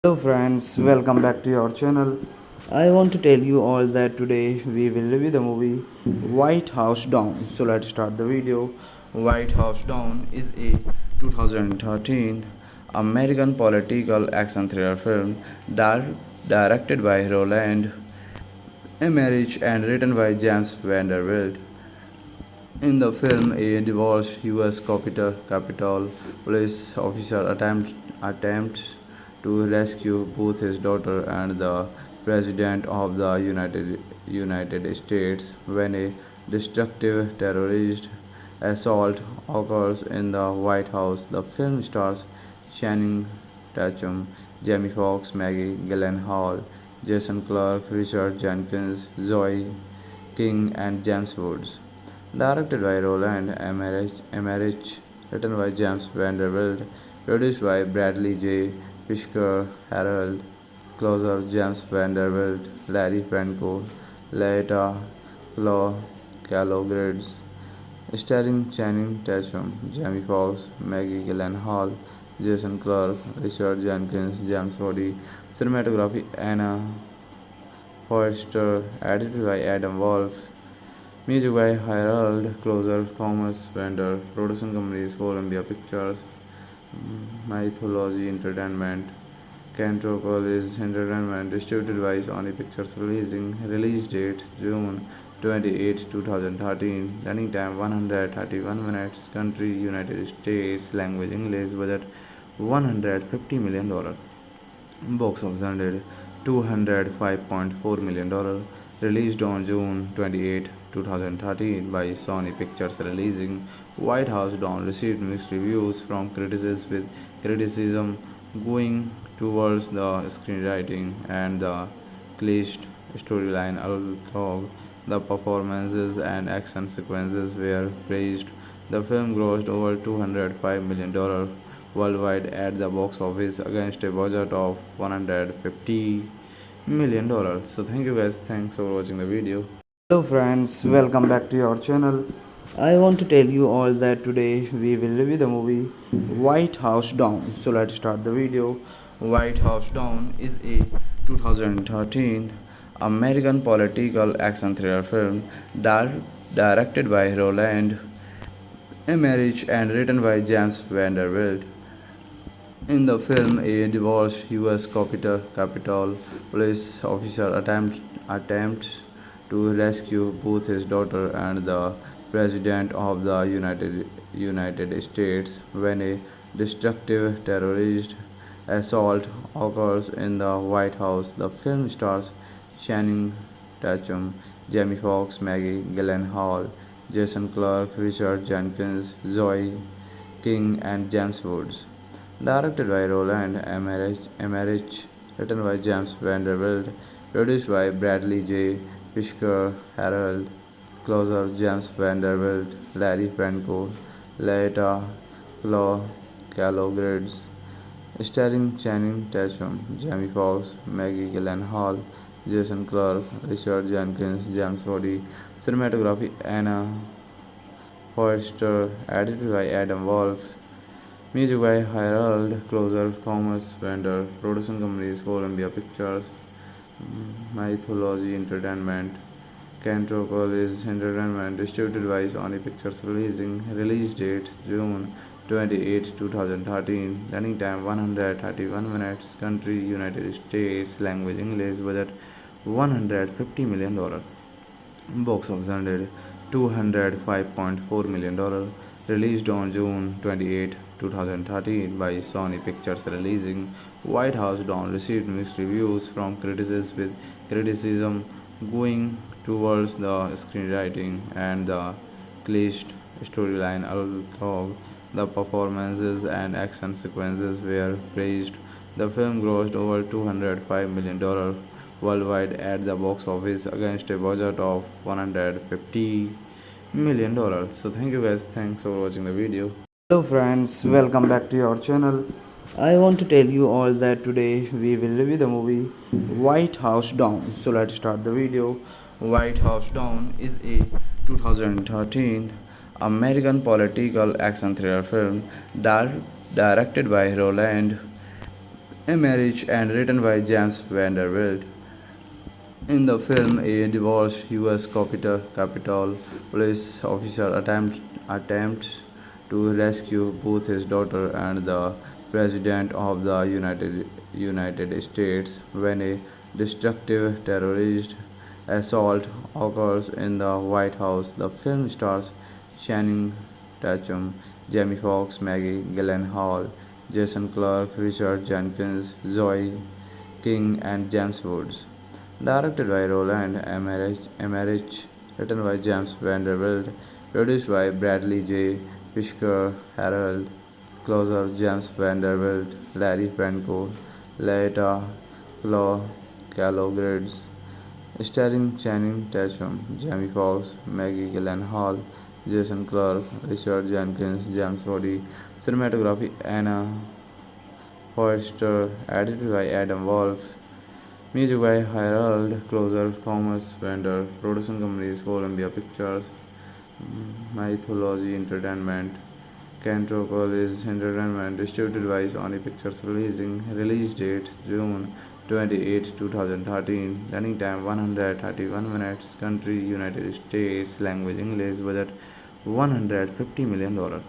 Hello friends, welcome back to your channel. I want to tell you all that today we will review the movie White House Down. So let's start the video. White House Down is a 2013 American political action thriller film directed by Roland Emmerich and written by James Vanderbilt. In the film, a divorced U.S. Capitol police officer attempts to rescue both his daughter and the President of the United States when a destructive terrorist assault occurs in the White House. The film stars Channing Tatum, Jamie Foxx, Maggie Gyllenhaal, Jason Clarke, Richard Jenkins, Zoe King, and James Woods. Directed by Roland Emmerich, written by James Vanderbilt, produced by Bradley J. Fisker, Harold Closer, James Vanderbilt, Larry Franco, Laeta Calogridis, starring Channing Tatum, Jamie Foxx, Maggie Gyllenhaal, Jason Clarke, Richard Jenkins, James Woods. Cinematography Anna Forster, edited by Adam Wolf. Music by Harold Closer, Thomas Vander, production companies Columbia Pictures, Mythology Entertainment, Cantropolis Entertainment, distributed by Sony Pictures, release date June 28, 2013, running time 131 minutes, country United States, language English, budget $150 million. Box office earned $205.4 million. Released on June 28, 2013 by Sony Pictures releasing White House Down received mixed reviews from critics with criticism going towards the screenwriting and the cliched storyline, although the performances and action sequences were praised. The film grossed over $205 million worldwide at the box office against a budget of $150 million. So thank you guys, thanks for watching the video. Hello friends, welcome back to your channel. I want to tell you all that today we will review the movie White House Down. So let's start the video. White House Down is a 2013 American political action thriller film directed by Roland Emmerich and written by James Vanderbilt. In the film, a divorced U.S. Capitol police officer attempts to rescue both his daughter and the President of the United States when a destructive terrorist assault occurs in the White House. The film stars Channing Tatum, Jamie Foxx, Maggie Gyllenhaal, Jason Clarke, Richard Jenkins, Zoe King, and James Woods. Directed by Roland Emmerich, written by James Vanderbilt, produced by Bradley J. Fisker, Harold Closer, James Vanderbilt, Larry Franco, Laeta Calogridis, starring Channing Tatum, Jamie Foxx, Maggie Gyllenhaal, Jason Clarke, Richard Jenkins, James Woods. Cinematography Anna Forster, edited by Adam Wolf. Music by Harold Closer, Thomas Vander, production companies Columbia Pictures, Mythology Entertainment, Cantropolis Entertainment, distributed by Sony Pictures release date June 28, 2013, running time 131 minutes, country United States, language English, budget $150 million. Box office earned $205.4 million. Released on June 28, 2013 by Sony Pictures releasing White House Down received mixed reviews from critics with criticism going towards the screenwriting and the cliched storyline, although the performances and action sequences were praised. The film grossed over $205 million worldwide at the box office against a budget of $150 million. So thank you guys, thanks for watching the video. Hello friends, welcome back to your channel. I want to tell you all that today we will review the movie White House Down. So let's start the video. White House Down is a 2013 American political action thriller film directed by Roland A Marriage and written by James Vanderbilt. In the film, a divorced U.S. Capitol police officer attempts to rescue both his daughter and the President of the United States when a destructive terrorist assault occurs in the White House. The film stars Channing Tatum, Jamie Foxx, Maggie Gyllenhaal, Jason Clarke, Richard Jenkins, Zoe King, and James Woods. Directed by Roland Emmerich, written by James Vanderbilt, produced by Bradley J. Fishker, Harold Closer, James Vanderbilt, Larry Franco, Laeta Calogrids, starring Channing Tatum, Jamie Foxx, Maggie Gyllenhaal, Jason Clarke, Richard Jenkins, James Woods. Cinematography Anna Forster, edited by Adam Wolf. Music by Harold Closer, Thomas Wender. Production companies Columbia Pictures, Mythology Entertainment, Cantropolis Entertainment. Distributed by Sony Pictures. Release date June 28, 2013. Running time 131 minutes. Country United States. Language English. Budget $150 million.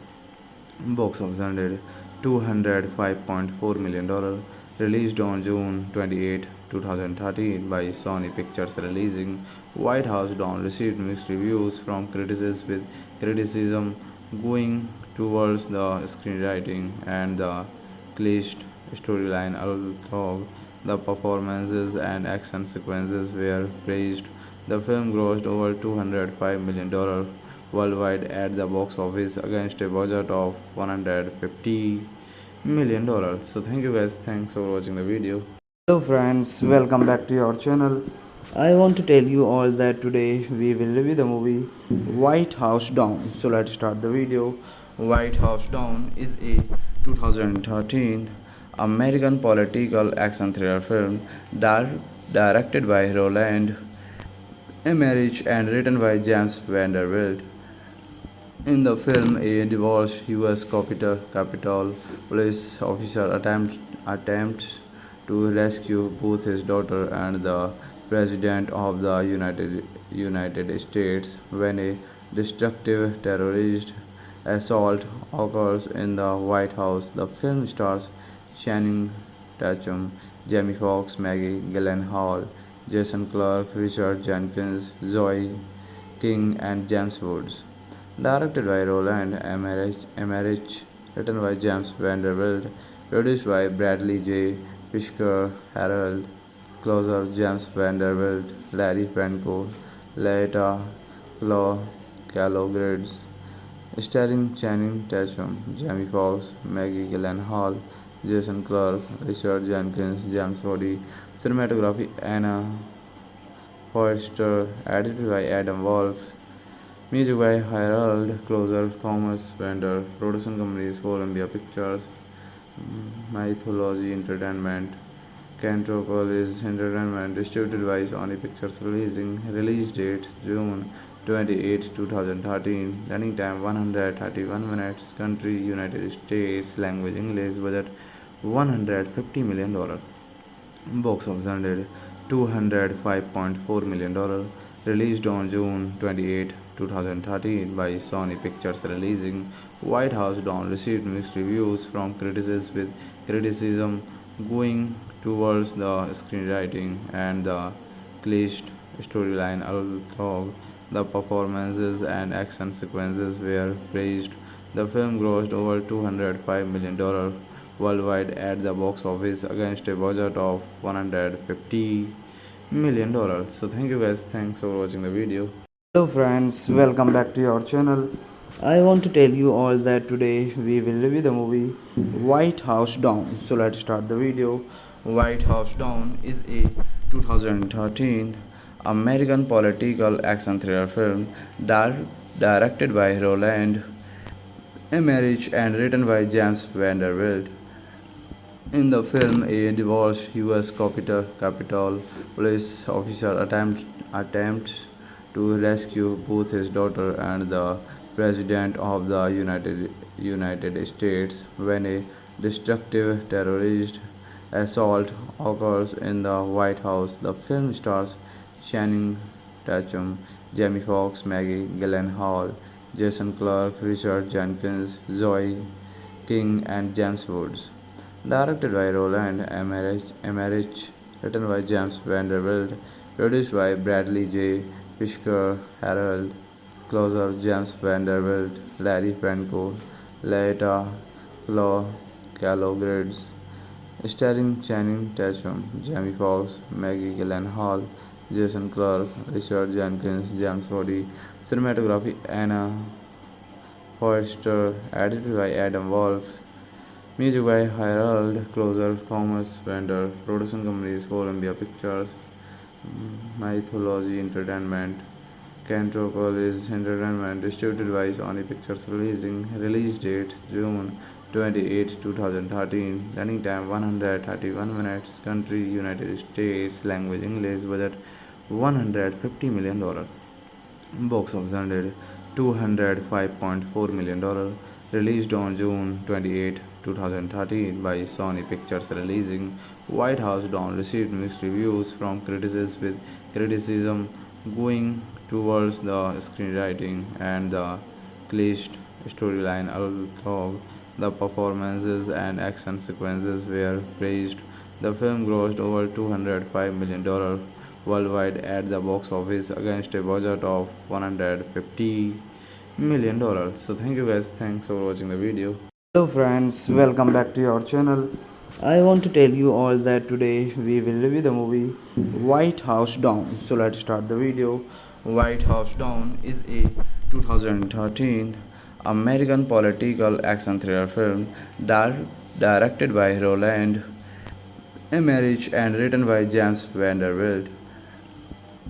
Box office earned $205.4 million. Released on June 28, 2013 by Sony Pictures. Releasing White House Down received mixed reviews from critics, with criticism going towards the screenwriting and the cliched storyline, although the performances and action sequences were praised. The film grossed over $205 million worldwide at the box office against a budget of $150 million. So thank you guys, thanks for watching the video. Hello friends, welcome back to your channel. I want to tell you all that today we will review the movie White House Down. So let's start the video. White House Down is a 2013 American political action thriller film directed by Roland Emmerich and written by James Vanderbilt. In the film, a divorced U.S. Capitol police officer attempts to rescue both his daughter and the President of the United States when a destructive terrorist assault occurs in the White House. The film stars Channing Tatum, Jamie Foxx, Maggie Gyllenhaal, Jason Clarke, Richard Jenkins, Zoe King, and James Woods. Directed by Roland Emmerich, written by James Vanderbilt, produced by Bradley J. Fishker, Harold Closer, James Vanderbilt, Larry Franco, Laeta Calogrids, starring Channing Tatum, Jamie Foxx, Maggie Gyllenhaal, Jason Clarke, Richard Jenkins, James Woods. Cinematography Anna Forster, edited by Adam Wolf. Music by Harold Closer, Thomas Wender. Production companies Columbia Pictures, Mythology Entertainment, Cantropolis Entertainment. Distributed by Sony Pictures. Release date June 28, 2013. Running time 131 minutes. Country United States. Language English. Budget $150 million. Box office earned $205.4 million. Released on June 28, 2013 by Sony Pictures. Releasing White House Down received mixed reviews from critics, with criticism going towards the screenwriting and the cliched storyline, although the performances and action sequences were praised. The film grossed over $205 million worldwide at the box office against a budget of $150 million. So thank you guys, thanks for watching the video. Hello friends, welcome back to your channel. I want to tell you all that today we will review the movie White House Down. So let's start the video. White House Down is a 2013 American political action thriller film directed by Roland Emmerich and written by James Vanderbilt. In the film, a divorced U.S. Capitol police officer attempts to rescue both his daughter and the President of the United States when a destructive terrorist assault occurs in the White House. The film stars Channing Tatum, Jamie Foxx, Maggie Gyllenhaal, Jason Clarke, Richard Jenkins, Zoe King, and James Woods. Directed by Roland Emmerich, written by James Vanderbilt, produced by Bradley J. Fishker, Harold Closer, James Vanderbilt, Larry Franco, Laeta Calogrids, starring Channing Tatum, Jamie Foxx, Maggie Gyllenhaal, Jason Clarke, Richard Jenkins, James Woods. Cinematography Anna Forster, edited by Adam Wolf. Music by Harold Closer, Thomas Vander. Production companies Columbia Pictures, Mythology Entertainment, Cantropolis Entertainment. Distributed by Sony Pictures. Release date June 28, 2013. Running time 131 minutes. Country United States. Language English. Budget $150 million. Box office earned $205.4 million. Released on June 28, 2013 by Sony Pictures. Releasing White House Down received mixed reviews from critics, with criticism going towards the screenwriting and the cliched storyline, although the performances and action sequences were praised. The film grossed over $205 million worldwide at the box office against a budget of $150 million. So thank you guys, thanks for watching the video. Hello friends, welcome back to your channel. I want to tell you all that today we will review the movie White House Down. So let's start the video. White House Down is a 2013 American political action thriller film directed by Roland Emmerich and written by James Vanderbilt.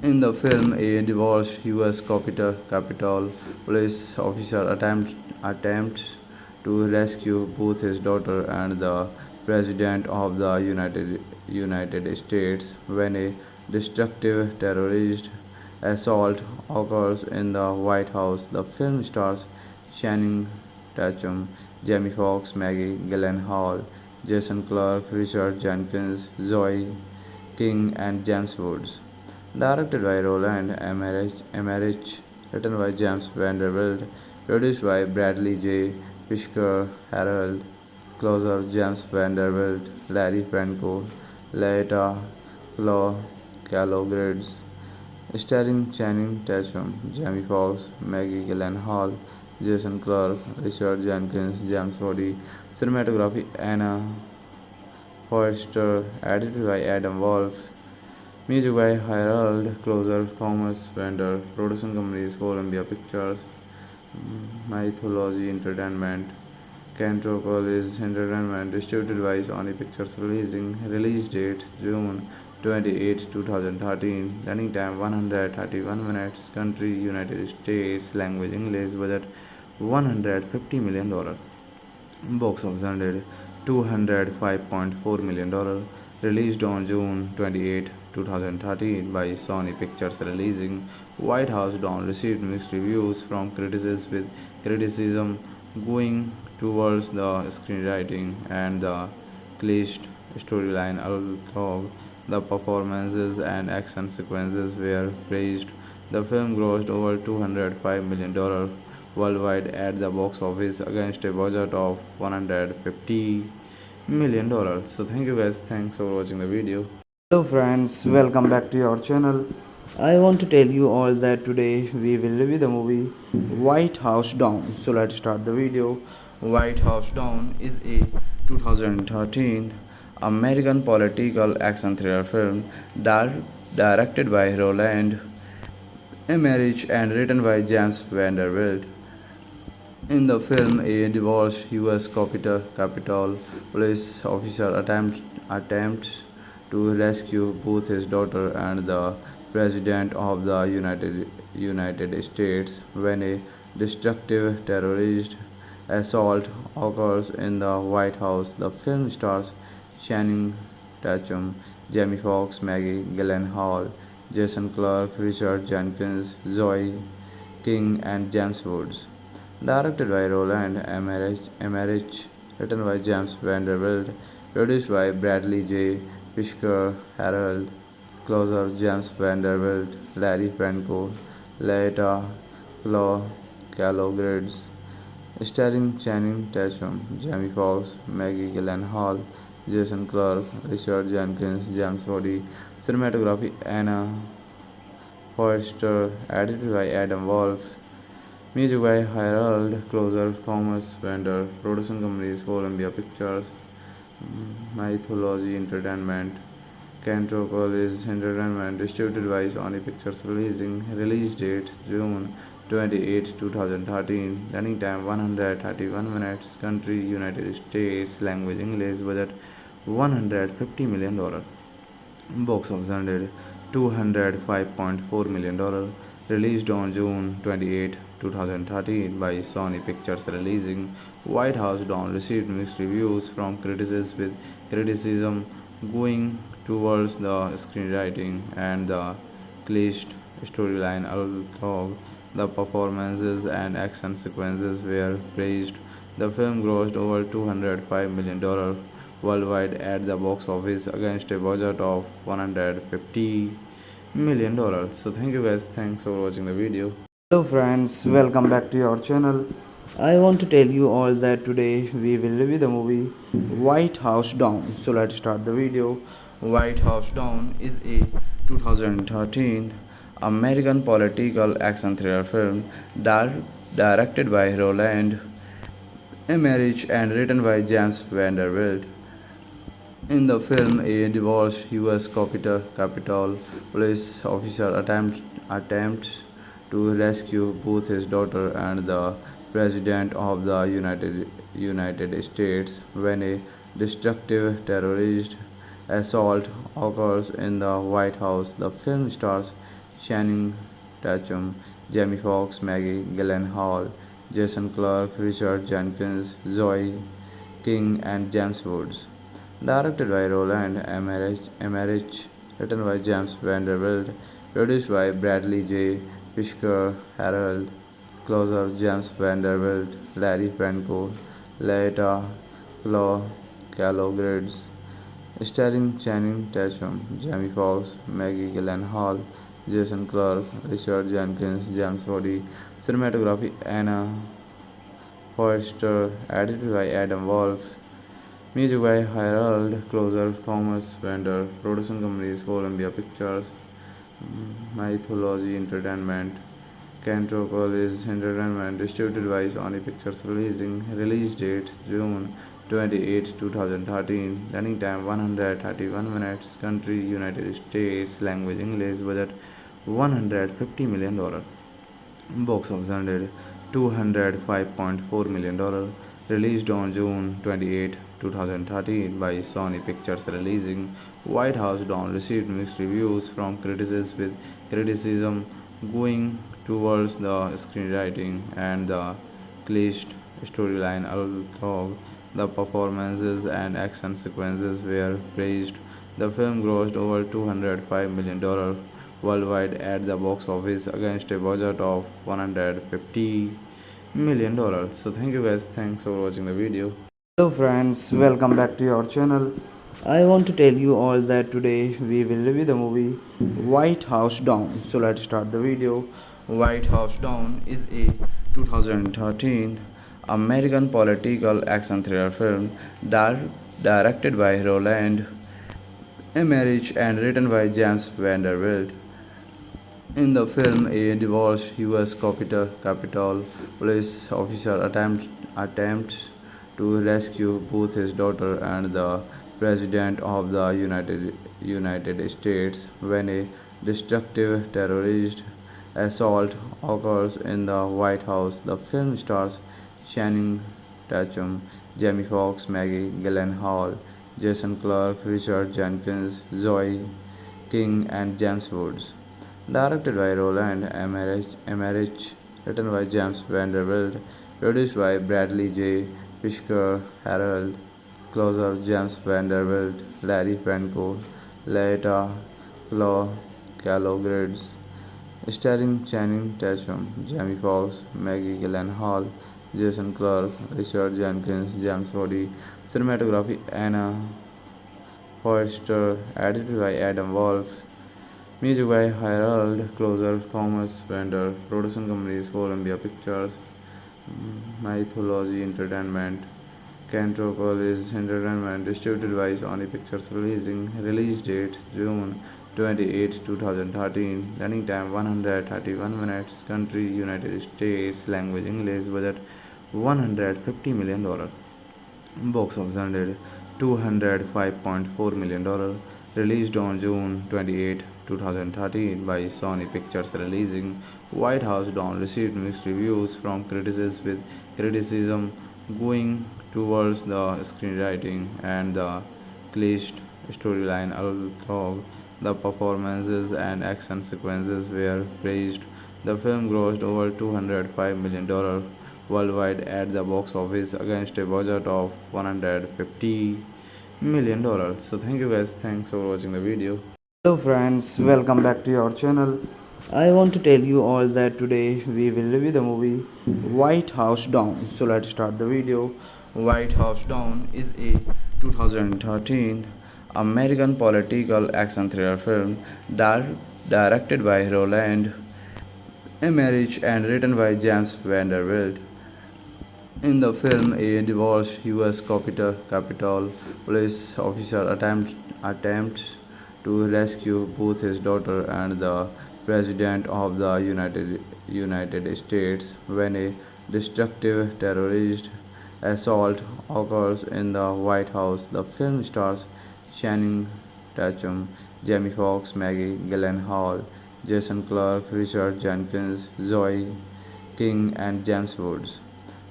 In the film, a divorced U.S. Capitol police officer attempts to rescue both his daughter and the President of the United States when a destructive terrorist assault occurs in the White House. The film stars Channing Tatum, Jamie Foxx, Maggie Gyllenhaal, Jason Clarke, Richard Jenkins, Zoe King, and James Woods. Directed by Roland Emmerich, written by James Vanderbilt, produced by Bradley J. Fishker, Harold Closer, James Vanderbilt, Larry Franco, Laeta Calogrids, starring Channing Tatum, Jamie Foxx, Maggie Gyllenhaal, Jason Clarke, Richard Jenkins, James Woods. Cinematography Anna Forster, edited by Adam Wolf. Music by Harold Closer, Thomas Vander. Production companies Columbia Pictures, Mythology Entertainment, Cantropolis Entertainment. Distributed by Sony Pictures. Release date June 28, 2013. Running time 131 minutes. Country United States. Language English. Budget $150 million. Box office earned $205.4 million. Released on June 28, 2013 by Sony Pictures. Releasing White House Down received mixed reviews from critics, with criticism going towards the screenwriting and the cliched storyline, although the performances and action sequences were praised. The film grossed over $205 million worldwide at the box office against a budget of $150 million. So thank you guys, thanks for watching the video. Hello friends, welcome back to your channel. I want to tell you all that today we will review the movie White House Down. So let's start the video. White House Down is a 2013 American political action thriller film directed by Roland Emmerich and written by James Vanderbilt. In the film, a divorced U.S. Capitol police officer attempts to rescue both his daughter and the President of the United States when a destructive terrorist assault occurs in the White House. The film stars Channing Tatum, Jamie Foxx, Maggie Gyllenhaal, Jason Clarke, Richard Jenkins, Zoe King, and James Woods. Directed by Roland Emmerich, written by James Vanderbilt, Produced by Bradley J. Fishker, Harold Closer, James Vanderbilt, Larry Franco, Laeta Callowgrids, starring Channing Tatum, Jamie Foxx, Maggie Gyllenhaal, Jason Clarke, Richard Jenkins, James Cody, cinematography Anna Forster, edited by Adam Wolf, music by Harold Closer, Thomas Vander, production companies Columbia Pictures, Mythology Entertainment, Cantropolis Entertainment, distributed by Sony Pictures, release date June 28, 2013, running time 131 minutes, country United States, language English, budget $150 million, box office earned $205.4 million, released on June 28, 2013 by Sony Pictures releasing. White House Down received mixed reviews from critics with criticism going towards the screenwriting and the cliched storyline, although the performances and action sequences were praised. The film grossed over $205 million worldwide at the box office against a budget of $150 million. So thank you guys, thanks for watching the video. Hello friends, welcome back to your channel. I want to tell you all that today we will review the movie White House Down. So let's start the video. White House Down is a 2013 American political action thriller film directed by Roland Emmerich and written by James Vanderbilt. In the film, a divorced U.S. Capitol police officer attempts to rescue both his daughter and the President of the United States when a destructive terrorist assault occurs in the White House. The film stars Channing Tatum, Jamie Foxx, Maggie Gyllenhaal, Jason Clarke, Richard Jenkins, Zoe King, and James Woods. Directed by Roland Emmerich, written by James Vanderbilt, produced by Bradley J. Fishker, Harold Closer, James Vanderbilt, Larry Franco, Laeta Callowgrids, starring Channing Tatum, Jamie Foxx, Maggie Gyllenhaal, Jason Clarke, Richard Jenkins, James Cody, cinematography Anna Forster, edited by Adam Wolf, music by Harold Closer, Thomas Vander, production companies Columbia Pictures, Mythology Entertainment, Cantropolis Entertainment, distributed by Sony Pictures release date June 28, 2013, running time 131 minutes, country United States, language English, budget $150 million, box office earned $205.4 million, released on June 28, 2013 by Sony Pictures releasing. White House Down received mixed reviews from critics with criticism going towards the screenwriting and the cliched storyline, although the performances and action sequences were praised. The film grossed over $205 million worldwide at the box office against a budget of $150 million. So thank you guys, thanks for watching the video. Hello friends, welcome back to your channel. I want to tell you all that today we will review the movie White House Down. So let's start the video. White House Down is a 2013 American political action thriller film directed by Roland Emmerich and written by James Vanderbilt. In the film, a divorced U.S. Capitol police officer attempts to rescue both his daughter and the President of the United States when a destructive terrorist assault occurs in the White House. The film stars Channing Tatum, Jamie Foxx, Maggie Gyllenhaal, Jason Clarke, Richard Jenkins, Zoe King, and James Woods. Directed by Roland Emmerich, written by James Vanderbilt, produced by Bradley J. Fishker, Harold Closer, James Vanderbilt, Larry Franco, Laeta Callowgrids, starring Channing Tatum, Jamie Foxx, Maggie Gyllenhaal, Jason Clarke, Richard Jenkins, James Cody, cinematography Anna Forrester, edited by Adam Wolf, music by Harold Closer, Thomas Wender, production companies Columbia Pictures, Mythology Entertainment, Cantropolis Entertainment, distributed by Sony Pictures, release date June 28, 2013, running time 131 minutes, country United States, language English, budget $150 million. Box office earned $205.4 million. Released on June 28, 2013 by Sony Pictures releasing White House Down received mixed reviews from critics with criticism going towards the screenwriting and the cliched storyline, although the performances and action sequences were praised. The film grossed over $205 million worldwide at the box office against a budget of $150 million. So thank you guys, thanks for watching the video. Hello friends, welcome back to your channel. I want to tell you all that today we will review the movie White House Down. So let's start the video. White House Down is a 2013 American political action thriller film directed by Roland Emmerich and written by James Vanderbilt. In the film, a divorced U.S. Capitol police officer attempts to rescue both his daughter and the President of the United States when a destructive terrorist assault occurs in the White House. The film stars Channing Tatum, Jamie Foxx, Maggie Gyllenhaal, Jason Clarke, Richard Jenkins, Zoe King, and James Woods.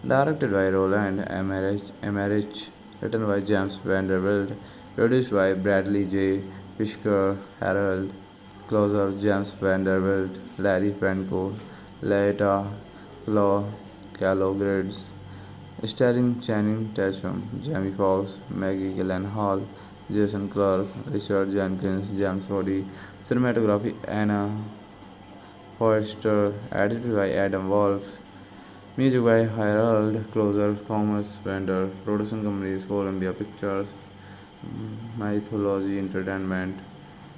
Directed by Roland Emmerich, written by James Vanderbilt, produced by Bradley J. Fisker, Harold Closer, James Vanderbilt, Larry Franco, Laeta Calogridis, starring Channing Tatum, Jamie Foxx, Maggie Gyllenhaal, Jason Clarke, Richard Jenkins, James Woods. Cinematography Anna Forrester, edited by Adam Wolf. Music by Harold Closer, Thomas Wender, production companies Columbia Pictures, Mythology Entertainment,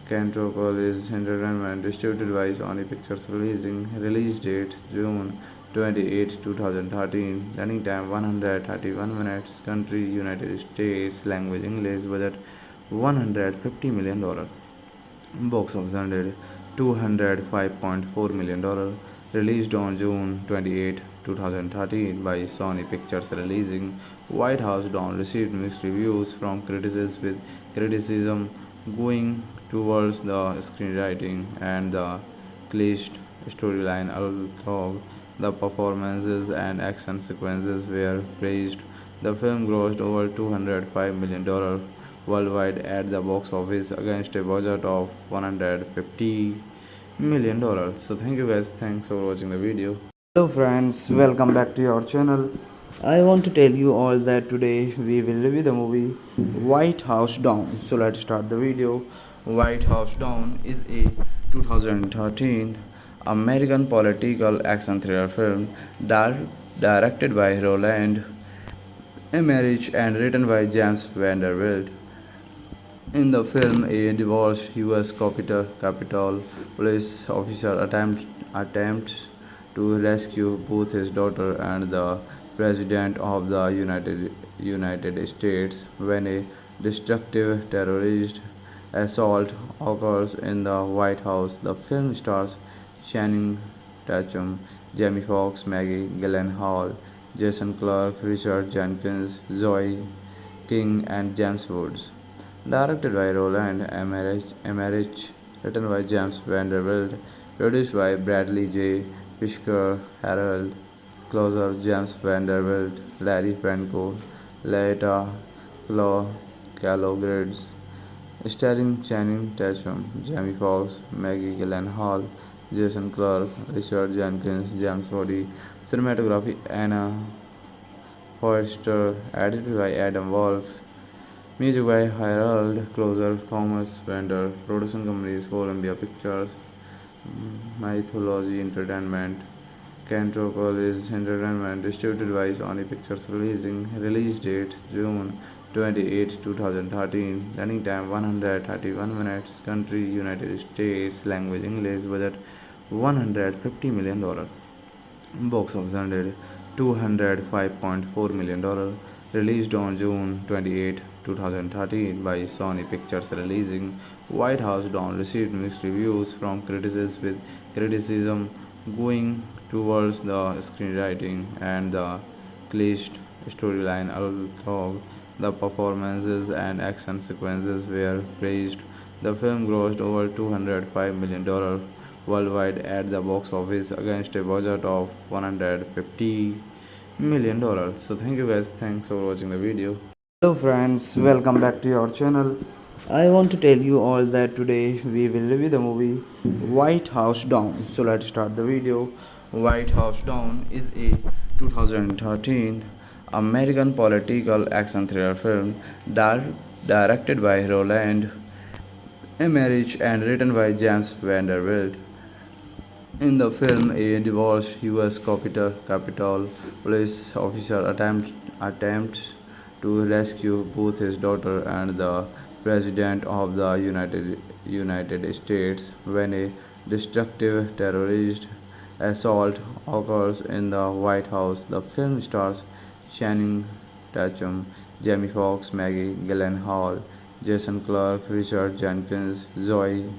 Cantropolis Entertainment, distributed by Sony Pictures release date June 28, 2013, running time 131 minutes, country United States, language English, budget $150 million. Box office earned $205.4 million. Released on June 28, 2013 by Sony Pictures releasing White House Down received mixed reviews from critics with criticism going towards the screenwriting and the cliched storyline, although the performances and action sequences were praised. The film grossed over $205 million worldwide at the box office against a budget of $150 million. So thank you guys, thanks for watching the video. Hello friends, welcome back to your channel. I want to tell you all that today we will review the movie White House Down. So let's start the video. White House Down is a 2013 American political action thriller film directed by Roland Emmerich and written by James Vanderbilt. In the film, a divorced U.S. Capitol police officer attempts to rescue both his daughter and the President of the United States when a destructive terrorist assault occurs in the White House. The film stars Channing Tatum, Jamie Foxx, Maggie Gyllenhaal, Jason Clarke, Richard Jenkins, Zoe King, and James Woods. Directed by Roland Emmerich, written by James Vanderbilt, produced by Bradley J. Fisker, Harold Closer, James Vanderbilt, Larry Franco, Laeta Calogridis, starring Channing Tatum, Jamie Foxx, Maggie Gyllenhaal, Jason Clarke, Richard Jenkins, James Woods. Cinematography Anna Forrester, edited by Adam Wolf. Music by Harold Closer, Thomas Wender, production companies Columbia Pictures, Mythology Entertainment, Cantrocol is entertainment distributed by Sony Pictures release date June 28, 2013, running time 131 minutes, country United States, language English, budget $150 million. Box office earned $205.4 million. Released on June 28, 2013 by Sony Pictures releasing White House Down received mixed reviews from critics with criticism going towards the screenwriting and the cliched storyline, although the performances and action sequences were praised. The film grossed over $205 million worldwide at the box office against a budget of $150 million. So thank you guys, thanks for watching the video. Hello friends, welcome back to your channel. I want to tell you all that today we will review the movie White House Down. So let's start the video. White House Down is a 2013 American political action thriller film directed by Roland Emmerich and written by James Vanderbilt. In the film, a divorced U.S. Capitol police officer attempts to rescue both his daughter and the President of the United States when a destructive terrorist assault occurs in the White House. The film stars Channing Tatum, Jamie Foxx, Maggie Gyllenhaal, Jason Clarke, Richard Jenkins, Zoe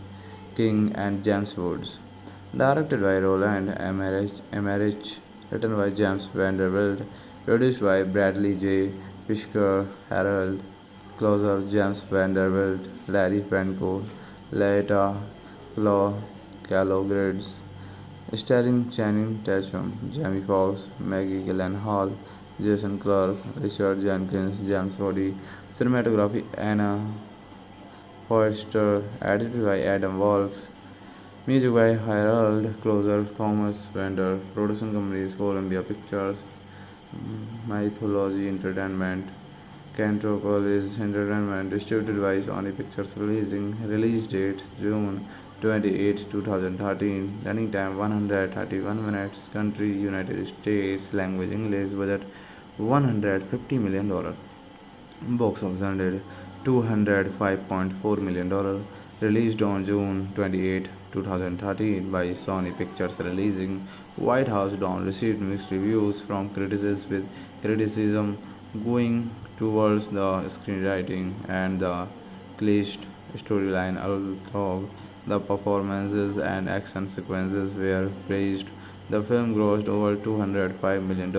King, and James Woods. Directed by Roland Emmerich, written by James Vanderbilt, produced by Bradley J. Fisker, Harold Closer, James Vanderbilt, Larry Franco, Laeta Calogridis, starring Channing Tatum, Jamie Foxx, Maggie Gyllenhaal, Jason Clarke, Richard Jenkins, James Woods. Cinematography Anna Foerster, edited by Adam Wolf. Music by Harold Closer, Thomas Vander. Production companies Columbia Pictures, Mythology Entertainment. Cantrocol is entertainment distributed by Sony Pictures release date June 28, 2013, running time 131 minutes, country United States, language English, budget $150 million. Box office earned $205.4 million. Released on June 28, 2013 by Sony Pictures releasing White House Down received mixed reviews from critics with criticism going towards the screenwriting and the cliched storyline, although the performances and action sequences were praised. The film grossed over $205 million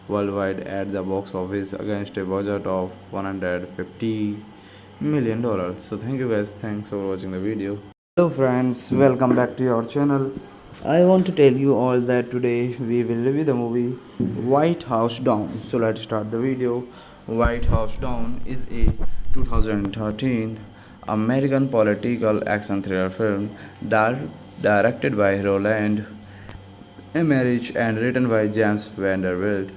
worldwide at the box office against a budget of $150 million. So thank you guys, thanks for watching the video. Hello friends, welcome back to your channel. I want to tell you all that today we will review the movie White House Down. So let's start the video. White House Down is a 2013 American political action thriller film directed by Roland Emmerich and written by James Vanderbilt.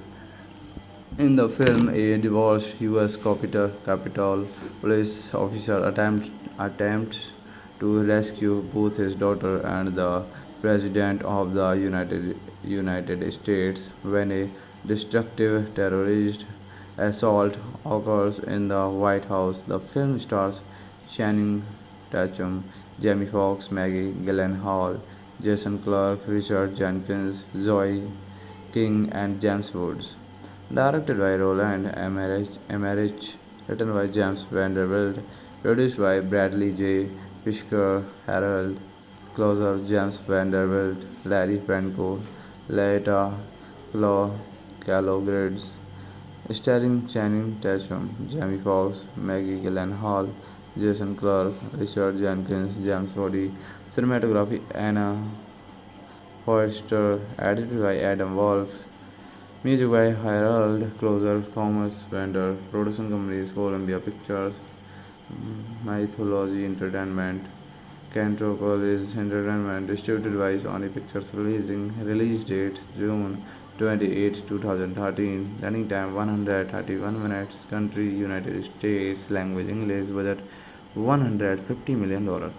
In the film, a divorced U.S. Capitol police officer attempts to rescue both his daughter and the President of the United States when a destructive terrorist assault occurs in the White House. The film stars Channing Tatum, Jamie Foxx, Maggie Gyllenhaal, Jason Clarke, Richard Jenkins, Zoe King, and James Woods. Directed by Roland Emmerich, written by James Vanderbilt, produced by Bradley J. Fisker, Harold Closer, James Vanderbilt, Larry Franco, Laeta Calogridis, starring Channing Tatum, Jamie Foxx, Maggie Gyllenhaal, Jason Clarke, Richard Jenkins, James Woods. Cinematography Anna Foerster, edited by Adam Wolf. Music by Harold Closer, Thomas Vander. Production companies Columbia Pictures, Mythology Entertainment. Cantrocol is entertainment distributed by Sony Pictures release date June 28, 2013, running time 131 minutes, country United States, language English, budget $150 million.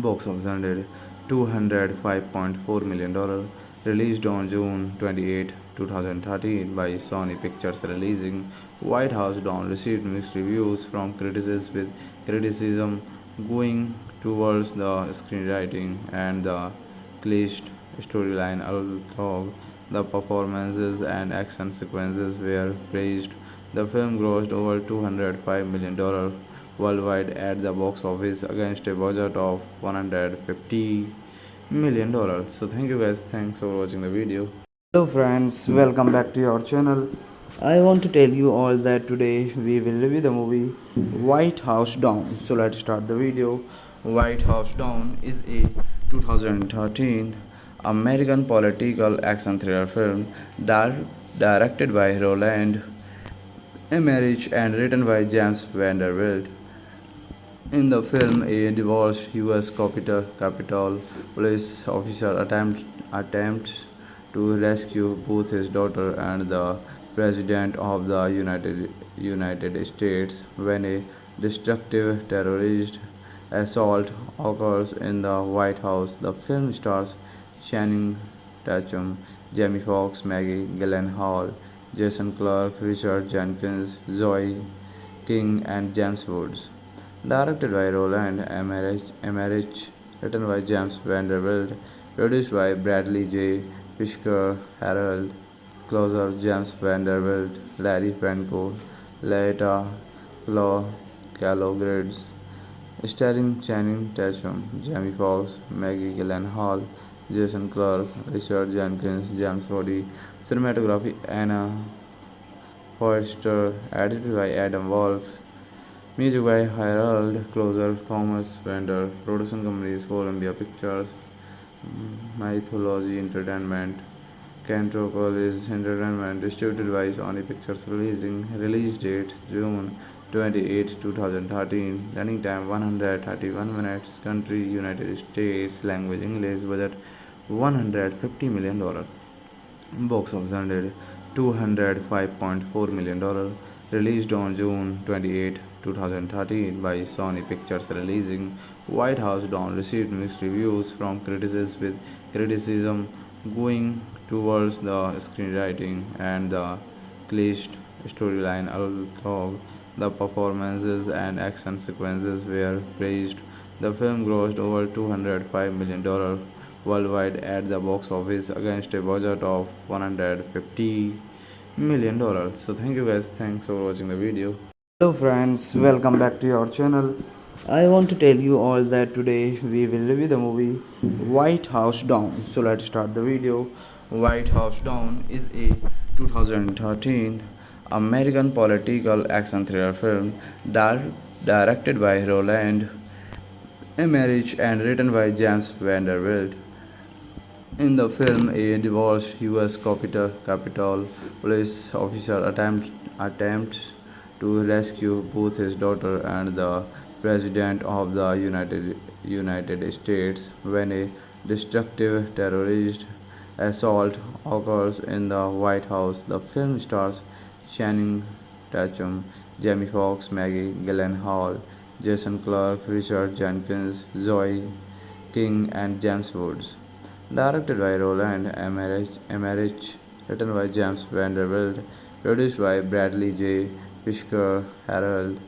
Box office earned $205.4 million. released on June 28, 2013 by Sony Pictures releasing White House Down received mixed reviews from critics with criticism going towards the screenwriting and the cliched storyline although the performances and action sequences were praised. The film grossed over $205 million worldwide at the box office against a budget of $150 million. So thank you guys, thanks for watching the video. Hello friends, welcome back to your channel. I want to tell you all that today we will review the movie White House Down. So let's start the video. White House Down is a 2013 American political action thriller film directed by Roland Emmerich and written by James Vanderbilt. In the film, a divorced U.S. Capitol police officer attempts to rescue both his daughter and the President of the United States when a destructive terrorist assault occurs in the White House. The film stars Channing Tatum, Jamie Foxx, Maggie Gyllenhaal, Jason Clarke, Richard Jenkins, Zoe King, and James Woods. Directed by Roland Emmerich, written by James Vanderbilt, produced by Bradley J. Fisker, Harold Closer, James Vanderbilt, Larry Franco, Laeta Calogridis, starring Channing Tatum, Jamie Foxx, Maggie Gyllenhaal, Jason Clarke, Richard Jenkins, James Woods. Cinematography Anna Foerster, edited by Adam Wolf. Music by Harold Closer, Thomas Vander. Production companies Columbia Pictures, Mythology Entertainment, Cantropolis Entertainment. Distributed by Sony Pictures. Release date June 28, 2013. Running time 131 minutes. Country United States. Language English. Budget $150 million. Box office earned $205.4 million. Released on June 28, 2013 by Sony Pictures releasing White House Down received mixed reviews from critics with criticism going towards the screenwriting and the cliched storyline although the performances and action sequences were praised. The film grossed over $205 million worldwide at the box office against a budget of $150 million. So thank you guys, thanks for watching the video. Hello friends, welcome back to your channel. I want to tell you all that today we will review the movie White House Down. So let's start the video. White House Down is a 2013 American political action thriller film directed by Roland Emmerich and written by James Vanderbilt. In the film, a divorced U.S. Capitol police officer attempts to rescue both his daughter and the President of the United States when a destructive terrorist assault occurs in the White House. The film stars Channing Tatum, Jamie Foxx, Maggie Gyllenhaal, Jason Clarke, Richard Jenkins, Zoe King, and James Woods. Directed by Roland Emmerich, written by James Vanderbilt, produced by Bradley J. Fisker, Harold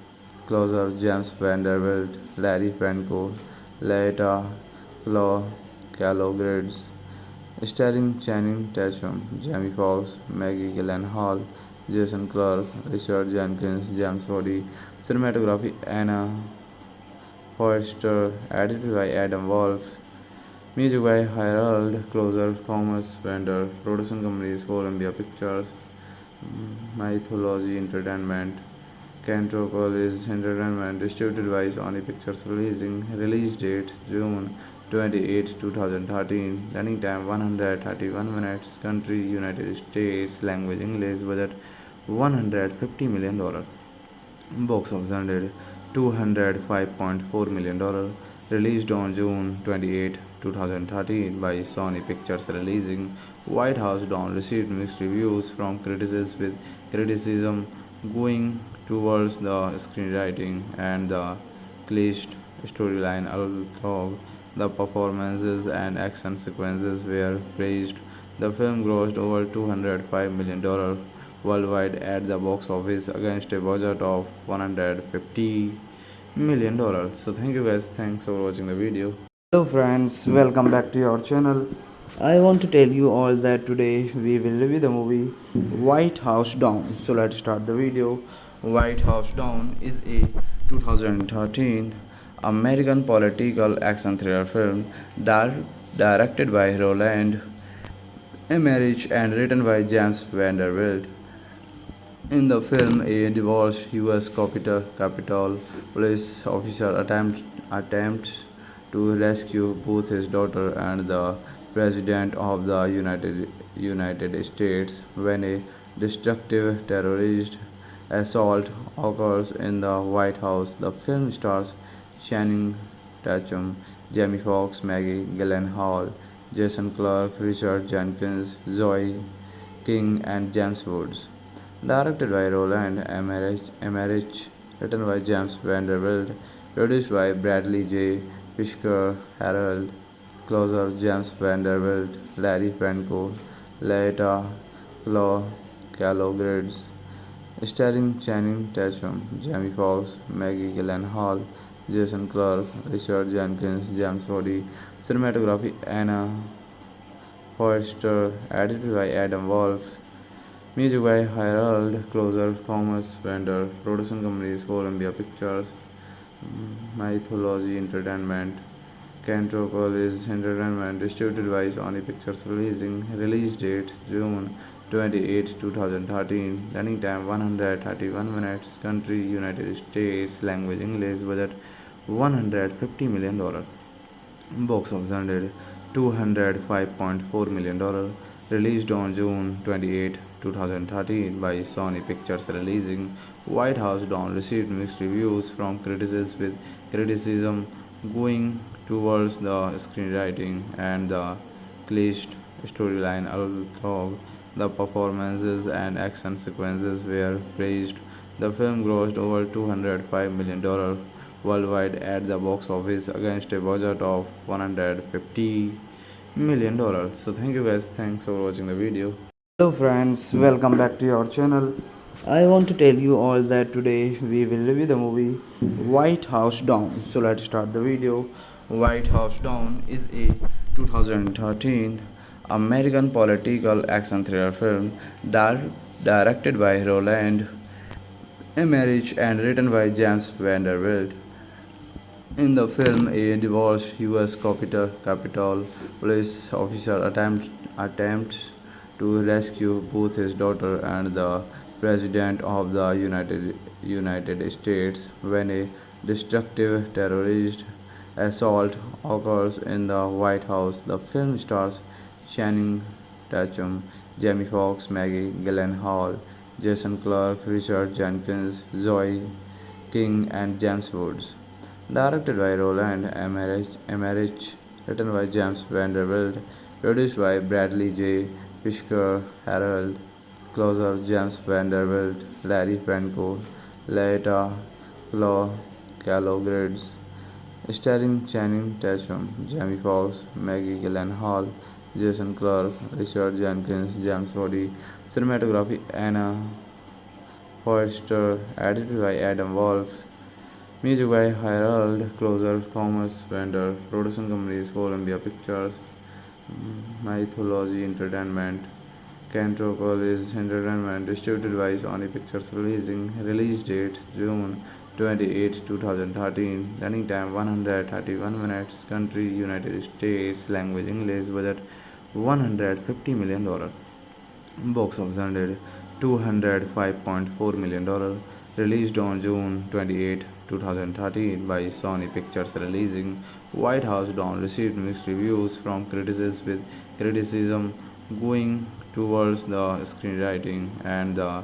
Closer, James Vanderbilt, Larry Franco, Laeta Calogridis, starring Channing Tatum, Jamie Foxx, Maggie Gyllenhaal, Jason Clarke, Richard Jenkins, James Woods. Cinematography Anna Foerster, edited by Adam Wolf. Music by Harold Closer, Thomas Vander. Production companies Columbia Pictures, Mythology Entertainment, Cantropolis Entertainment. Distributed by Sony Pictures Release date June 28, 2013. Running time 131 minutes. Country United States. Language English. Budget $150 million. Box office earned $205.4 million. Released on June 28, 2013 by Sony Pictures releasing White House Down received mixed reviews from critics with criticism going towards the screenwriting and the cliched storyline although the performances and action sequences were praised. The film grossed over $205 million worldwide at the box office against a budget of $150 million. So thank you guys, thanks for watching the video. Hello friends, welcome back to your channel. I want to tell you all that today we will review the movie White House Down. So let's start the video. White House Down is a 2013 American political action thriller film directed by Roland Emmerich and written by James Vanderbilt. In the film, a divorced U.S. Capitol police officer attempts to rescue both his daughter and the President of the United States when a destructive terrorist assault occurs in the White House. The film stars Channing Tatum, Jamie Foxx, Maggie Gyllenhaal, Jason Clarke, Richard Jenkins, Zoe King, and James Woods. Directed by Roland Emmerich, written by James Vanderbilt, produced by Bradley J. Fisker, Harold Closer, James Vanderbilt, Larry Franco, Laeta Calogridis, starring Channing Tatum, Jamie Foxx, Maggie Gyllenhaal, Jason Clarke, Richard Jenkins, James Woods. Cinematography Anna Forster, edited by Adam Wolf. Music by Harold Closer, Thomas Vander. Production companies Columbia Pictures, Mythology Entertainment, Cantropolis Entertainment. Distributed by Sony Pictures. Release date June 28, 2013. Running time 131 minutes. Country United States. Language English. Budget $150 million. Box office earned $205.4 million. Released on June 28, 2013 by Sony Pictures. Releasing White House Down received mixed reviews from critics, with criticism going towards the screenwriting and the cliched storyline, although the performances and action sequences were praised. The film grossed over $205 million worldwide at the box office against a budget of $150 million. So thank you guys, thanks for watching the video. Hello friends, welcome back to your channel. I want to tell you all that today we will review the movie White House Down. So let's start the video. White House Down is a 2013 American political action thriller film directed by Roland Emmerich and written by James Vanderbilt. In the film, a divorced U.S. Capitol police officer attempts to rescue both his daughter and the President of the United States when a destructive terrorist assault occurs in the White House. The film stars Channing Tatum, Jamie Foxx, Maggie Gyllenhaal, Jason Clarke, Richard Jenkins, Zoe King, and James Woods. Directed by Roland Emmerich, written by James Vanderbilt, produced by Bradley J. Fisker, Harold Closer, James Vanderbilt, Larry Franco, Laeta Calogridis, starring Channing Tatum, Jamie Foxx, Maggie Gyllenhaal, Jason Clarke, Richard Jenkins, James Woods. Cinematography Anna Forster, edited by Adam Wolf. Music by Harold Closer, Thomas Vander. Production companies Columbia Pictures, Mythology Entertainment, Cantropolis Entertainment. Distributed by Sony Pictures. Release date June 28, 2013. Running time 131 minutes. Country United States. Language English. Budget $150 million. Box office earned $205.4 million. Released on June 28, 2013 by Sony Pictures. Releasing White House Down received mixed reviews from critics, with criticism going towards the screenwriting and the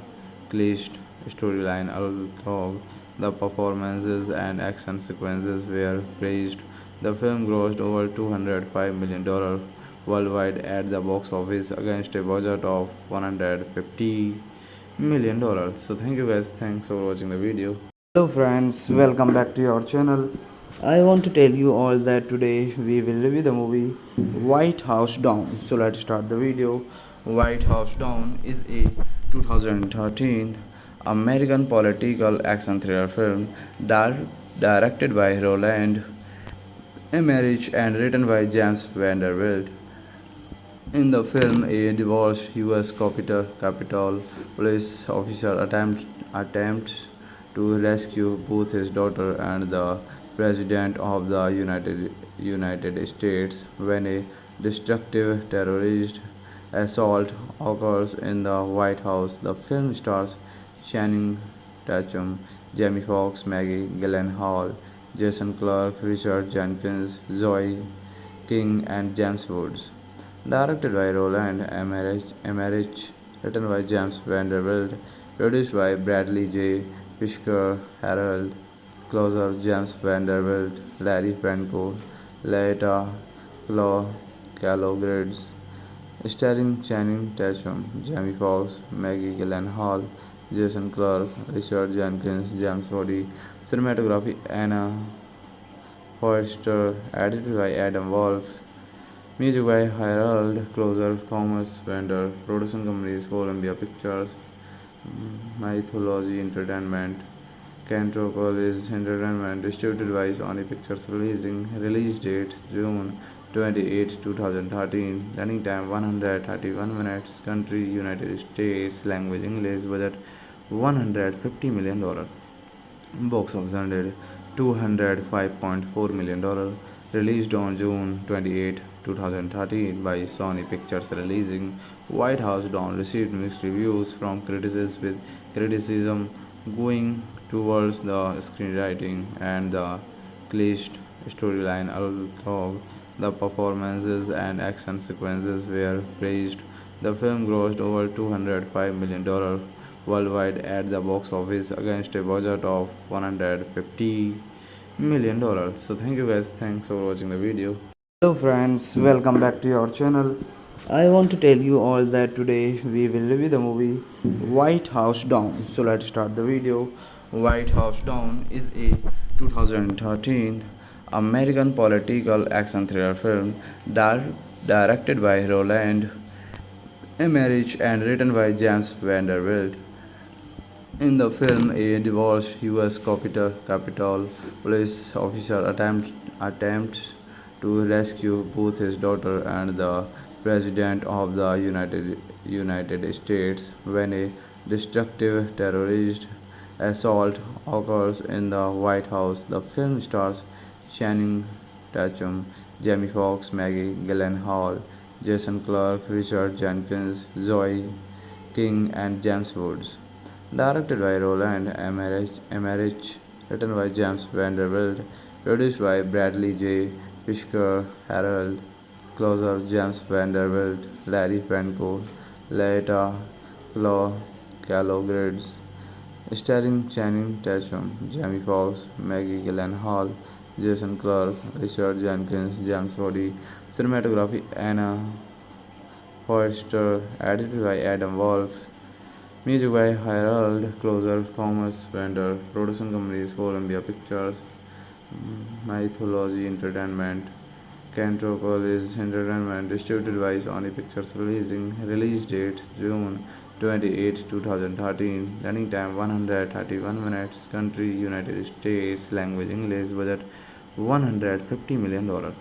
cliched storyline, although the performances and action sequences were praised. The film grossed over $205 million worldwide at the box office against a budget of $150 million. So thank you guys, thanks for watching the video. Hello friends, welcome back to your channel. I want to tell you all that today we will review the movie White House Down. So let's start the video. White House Down is a 2013 American political action thriller film directed by Roland Emmerich and written by James Vanderbilt. In the film, a divorced U.S. Capitol police officer attempts to rescue both his daughter and the President of the United States when a destructive terrorist assault occurs in the White House. The film stars Channing Tatum, Jamie Foxx, Maggie Gyllenhaal, Jason Clarke, Richard Jenkins, Zoe King, and James Woods. Directed by Roland Emmerich, written by James Vanderbilt, produced by Bradley J. Fishker, Harold Closer, James Vanderbilt, Larry Franco, Laeta Calogrids, starring Channing Tatum, Jamie Foxx, Maggie Gyllenhaal, Jason Clarke, Richard Jenkins, James Woods. Cinematography Anna Forster, edited by Adam Wolf. Music by Harold Closer, Thomas Vander, production companies Columbia Pictures, Mythology Entertainment, Cantropolis Entertainment, distributed by Sony Pictures, release date June 28, 2013, running time 131 minutes, country United States, language English, budget $150 million. Box office earned $205.4 million. Released on June 28, 2013 by Sony Pictures releasing White House Down received mixed reviews from critics with criticism going towards the screenwriting and the cliched storyline, although the performances and action sequences were praised. The film grossed over $205 million worldwide at the box office against a budget of $150 million. So thank you guys, thanks for watching the video. Hello friends, welcome back to your channel. I want to tell you all that today we will review the movie White House Down. So let's start the video. White House Down is a 2013 American political action thriller film directed by Roland Emmerich and written by James Vanderbilt. In the film, a divorced U.S. Capitol police officer attempts to rescue both his daughter and the President of the United States when a destructive terrorist assault occurs in the White House. The film stars Channing Tatum, Jamie Foxx, Maggie Gyllenhaal, Jason Clarke, Richard Jenkins, Zoe King, and James Woods. Directed by Roland Emmerich, written by James Vanderbilt, produced by Bradley J. Fishker, Harold Closer, James Vanderbilt, Larry Franco, Laeta Calogrids, starring Channing Tatum, Jamie Foxx, Maggie Gyllenhaal, Jason Clarke, Richard Jenkins, James Woods. Cinematography Anna Forster, edited by Adam Wolf. Music by Harold Closer, Thomas Vander, production companies Columbia Pictures, Mythology Entertainment, Cantropolis Entertainment, distributed by Sony Pictures release date June 28, 2013, running time 131 minutes, country United States, language English, budget $150 million.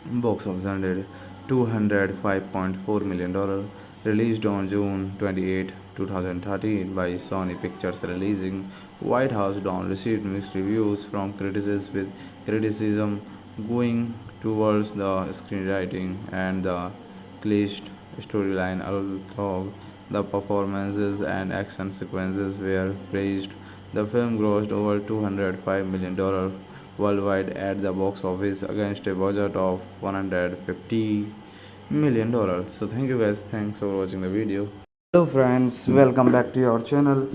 Box office earned $205.4 million. Released on June 28, 2013 by Sony Pictures releasing White House Down received mixed reviews from critics with criticism going towards the screenwriting and the cliched storyline, although the performances and action sequences were praised. The film grossed over $205 million worldwide at the box office against a budget of $150 million. So thank you guys, thanks for watching the video. Hello friends, welcome back to your channel.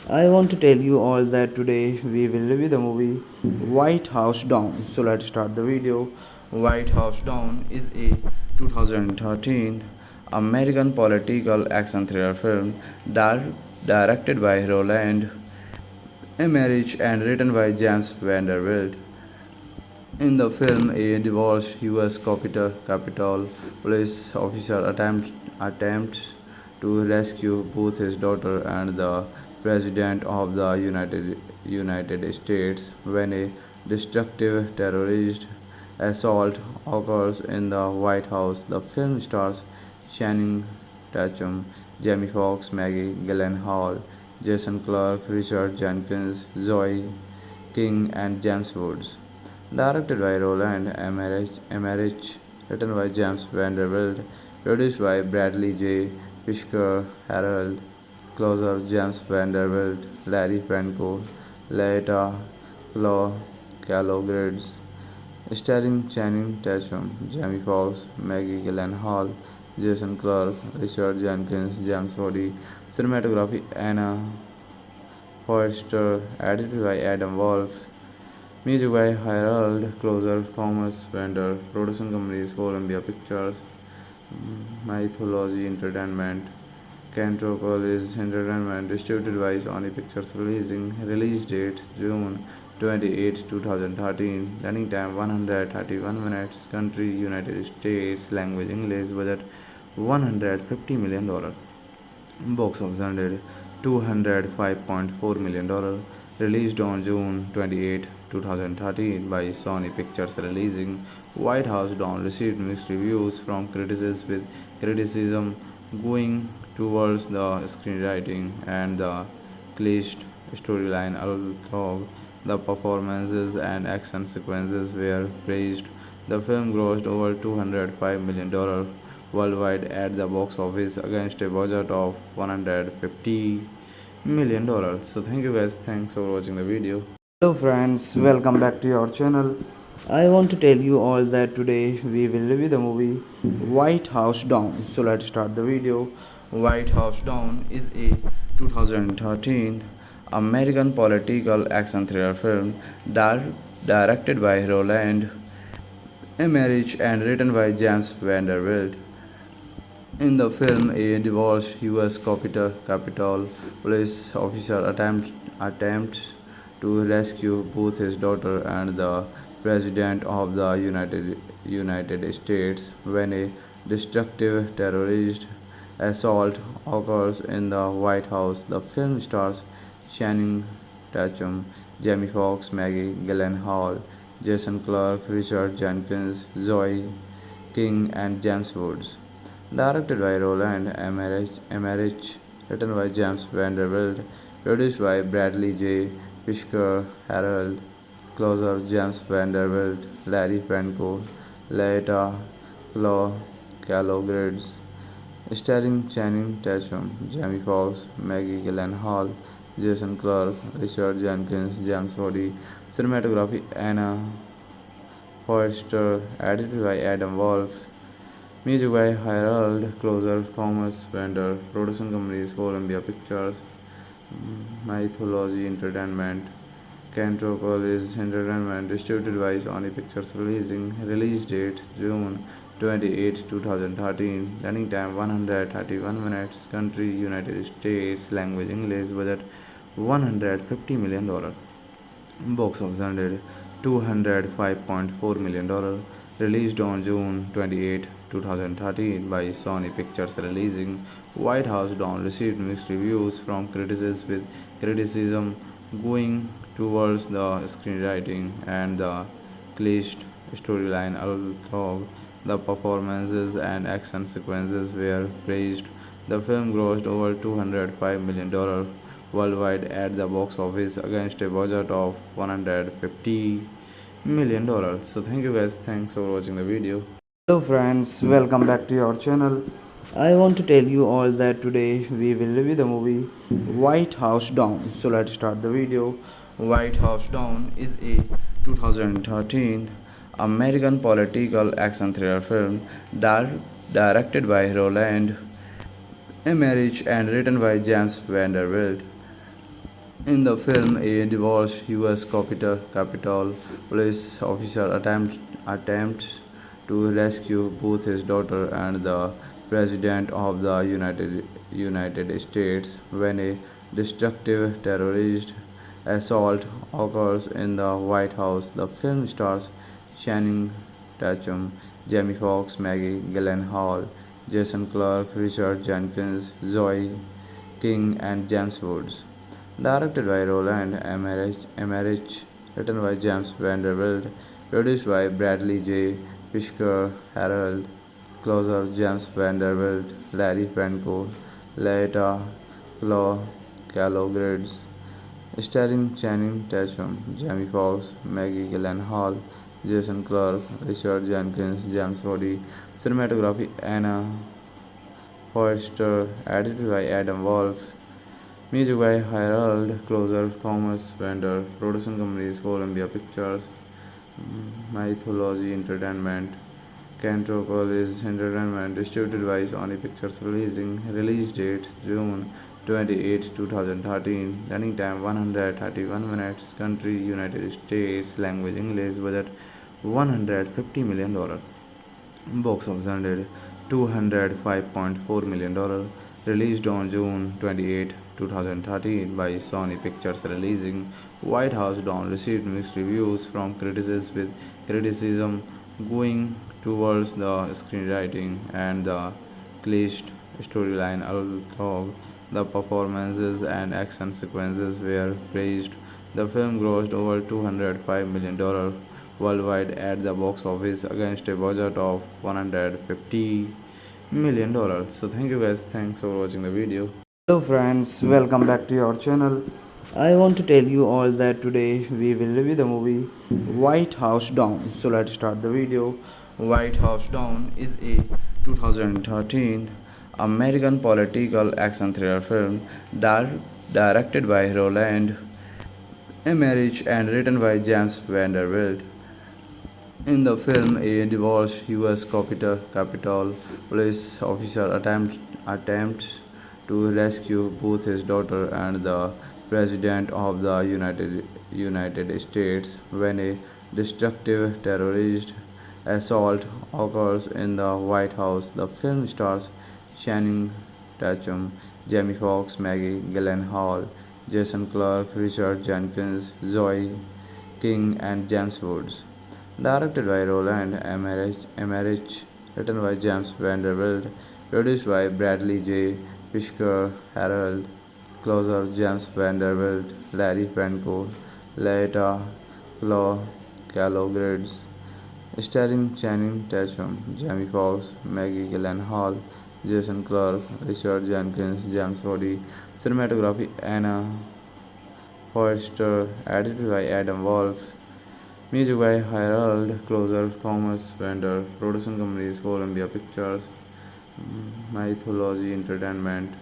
I want to tell you all that today we will review the movie White House Down. So let's start the video. White House Down is a 2013 American political action thriller film directed by Roland Emmerich and written by James Vanderbilt. In the film, a divorced U.S. Capitol police officer attempts to rescue both his daughter and the President of the United States when a destructive terrorist assault occurs in the White House. The film stars Channing Tatum, Jamie Foxx, Maggie Gyllenhaal, Jason Clarke, Richard Jenkins, Zoe King, and James Woods. Directed by Roland Emmerich, written by James Vanderbilt, produced by Bradley J. Fishker, Harold Closer, James Vanderbilt, Larry Franco, Laeta Calogridis, starring Channing Tatum, Jamie Foxx, Maggie Gyllenhaal, Jason Clarke, Richard Jenkins, James Woody, cinematography Anna Forster, edited by Adam Wolf, music by Harold Closer, Thomas Vander, production companies Columbia Pictures, Mythology Entertainment, Cantropolis Entertainment, distributed by Sony Pictures, release date June 28, 2013, running time 131 minutes, country United States, language English, budget $150 million. Box office earned $205.4 million. Released on June 28, 2013 by Sony Pictures releasing White House Down received mixed reviews from critics with criticism going towards the screenwriting and the cliched storyline, although the performances and action sequences were praised. The film grossed over $205 million worldwide at the box office against a budget of $150 million. So thank you guys, thanks for watching the video. Hello friends, welcome back to your channel. I want to tell you all that today we will review the movie White House Down. So let's start the video. White House Down is a 2013 American political action thriller film directed by Roland Emmerich and written by James Vanderbilt. In the film, a divorced U.S. Capitol police officer attempts to rescue both his daughter and the President of the United States when a destructive terrorist assault occurs in the White House. The film stars Channing Tatum, Jamie Foxx, Maggie Gyllenhaal, Jason Clarke, Richard Jenkins, Zoe King, and James Woods. Directed by Roland Emmerich, written by James Vanderbilt, produced by Bradley J. Fishker, Harold Closer, James Vanderbilt, Larry Franco, Laeta Calogridis, starring Channing Tatum, Jamie Foxx, Maggie Gyllenhaal, Jason Clarke, Richard Jenkins, James Woody, cinematography Anna Forster, edited by Adam Wolf, music by Harold Closer, Thomas Vander, production companies Columbia Pictures, Mythology Entertainment, Cantropolis Entertainment, distributed by Sony Pictures release date June 28, 2013, running time 131 minutes, country United States, language English, budget $150 million. Box office earned $205.4 million. Released on June 28, 2013 by Sony Pictures releasing White House Down received mixed reviews from critics with criticism going towards the screenwriting and the cliched storyline, although the performances and action sequences were praised. The film grossed over $205 million worldwide at the box office against a budget of $150 million. So thank you guys, thanks for watching the video. Hello friends, welcome back to your channel. I want to tell you all that today we will review the movie White House Down. So let's start the video. White House Down is a 2013 American political action thriller film directed by Roland Emmerich and written by James Vanderbilt. In the film, a divorced U.S. Capitol police officer attempts to rescue both his daughter and the President of the United States when a destructive terrorist assault occurs in the White House. The film stars Channing Tatum, Jamie Foxx, Maggie Gyllenhaal, Jason Clarke, Richard Jenkins, Zoe King, and James Woods. Directed by Roland Emmerich, written by James Vanderbilt, produced by Bradley J. Fishker, Harold Closer, James Vanderbilt, Larry Franco, Laeta Calogrids, starring Channing Tatum, Jamie Foxx, Maggie Gyllenhaal, Jason Clarke, Richard Jenkins, James Woods. Cinematography Anna Forster, edited by Adam Wolf. Music by Harold Closer, Thomas Vander, production companies Columbia Pictures, Mythology Entertainment, Cantropolis Entertainment, distributed by Sony Pictures, release date June 28, 2013, running time 131 minutes, country United States, language English, budget $150 million. Box office earned $205.4 million. Released on June 28, 2013 by Sony Pictures releasing White House Down received mixed reviews from critics with criticism going towards the screenwriting and the cliched storyline, although the performances and action sequences were praised. The film grossed over $205 million worldwide at the box office against a budget of $150 million. So thank you guys, thanks for watching the video. Hello friends, welcome back to your channel. I want to tell you all that today we will review the movie White House Down. So let's start the video. White House Down is a 2013 American political action thriller film directed by Roland Emmerich and written by James Vanderbilt. In the film, a divorced U.S. Capitol police officer attempts to rescue both his daughter and the President of the United States when a destructive terrorist assault occurs in the White House. The film stars Channing Tatum, Jamie Foxx, Maggie Gyllenhaal, Jason Clarke, Richard Jenkins, Zoe King, and James Woods. Directed by Roland Emmerich, written by James Vanderbilt, produced by Bradley J. Fishker, Harold Closer, James Vanderbilt, Larry Franco, Laeta Calogrids, starring Channing Tatum, Jamie Foxx, Maggie Gyllenhaal, Jason Clarke, Richard Jenkins, James Woods. Cinematography Anna Forster, edited by Adam Wolf. Music by Harold Closer, Thomas Vander, production companies Columbia Pictures, Mythology Entertainment,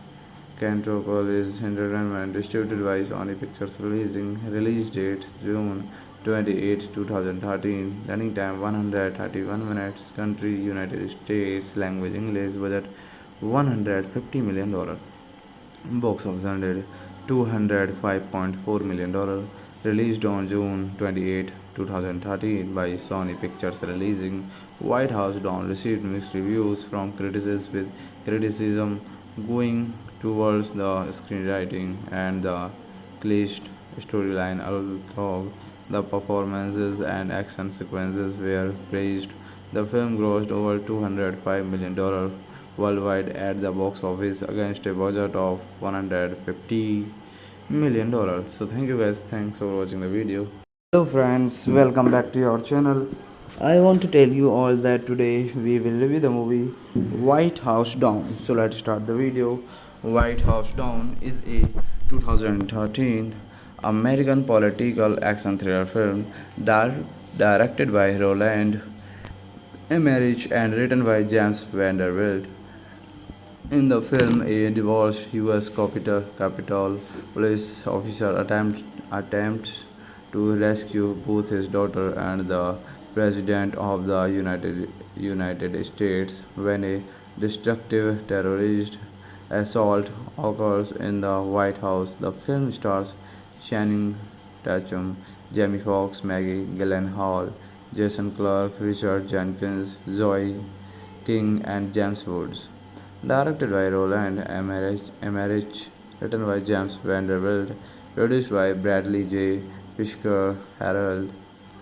Cantropolis Entertainment, distributed by Sony Pictures release date June 28, 2013, running time 131 minutes, country United States, language English, budget $150 million. Box office earned $205.4 million. Released on June 28, 2013 by Sony Pictures releasing White House Down received mixed reviews from critics with criticism going towards the screenwriting and the cliched storyline, although the performances and action sequences were praised. The film grossed over $205 million worldwide at the box office against a budget of $150 million. So thank you guys, thanks for watching the video. Hello friends, welcome back to your channel. I want to tell you all that today we will review the movie White House Down. So let's start the video. White House Down is a 2013 American political action thriller film directed by Roland Emmerich and written by James Vanderbilt. In the film, a divorced U.S. Capitol police officer attempts to rescue both his daughter and the President of the United States when a destructive terrorist assault occurs in the White House. The film stars Channing Tatum, Jamie Foxx, Maggie Gyllenhaal, Jason Clarke, Richard Jenkins, Zoe King, and James Woods. Directed by Roland Emmerich, written by James Vanderbilt, produced by Bradley J. Fishker, Harold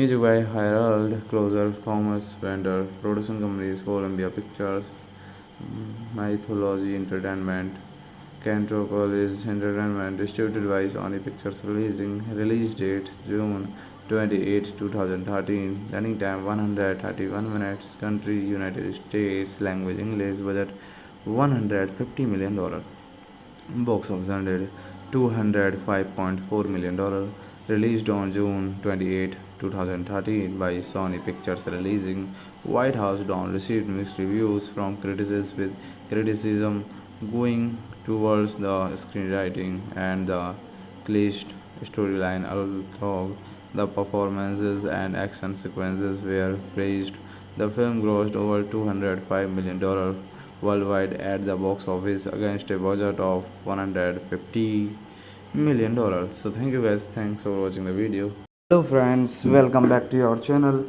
Music by Harold Closer, Thomas Wender. Production companies Columbia Pictures, Mythology Entertainment, Cantropolis Entertainment. Distributed by Sony Pictures. Release date June 28, 2013. Running time 131 minutes. Country United States. Language English. Budget $150 million. Box office earned $205.4 million. Released on June 28, 2013 by Sony Pictures. Releasing White House Down received mixed reviews from critics, with criticism going towards the screenwriting and the cliched storyline, although the performances and action sequences were praised. The film grossed over $205 million worldwide at the box office against a budget of $150 million. So thank you guys, thanks for watching the video. Hello friends, welcome back to your channel.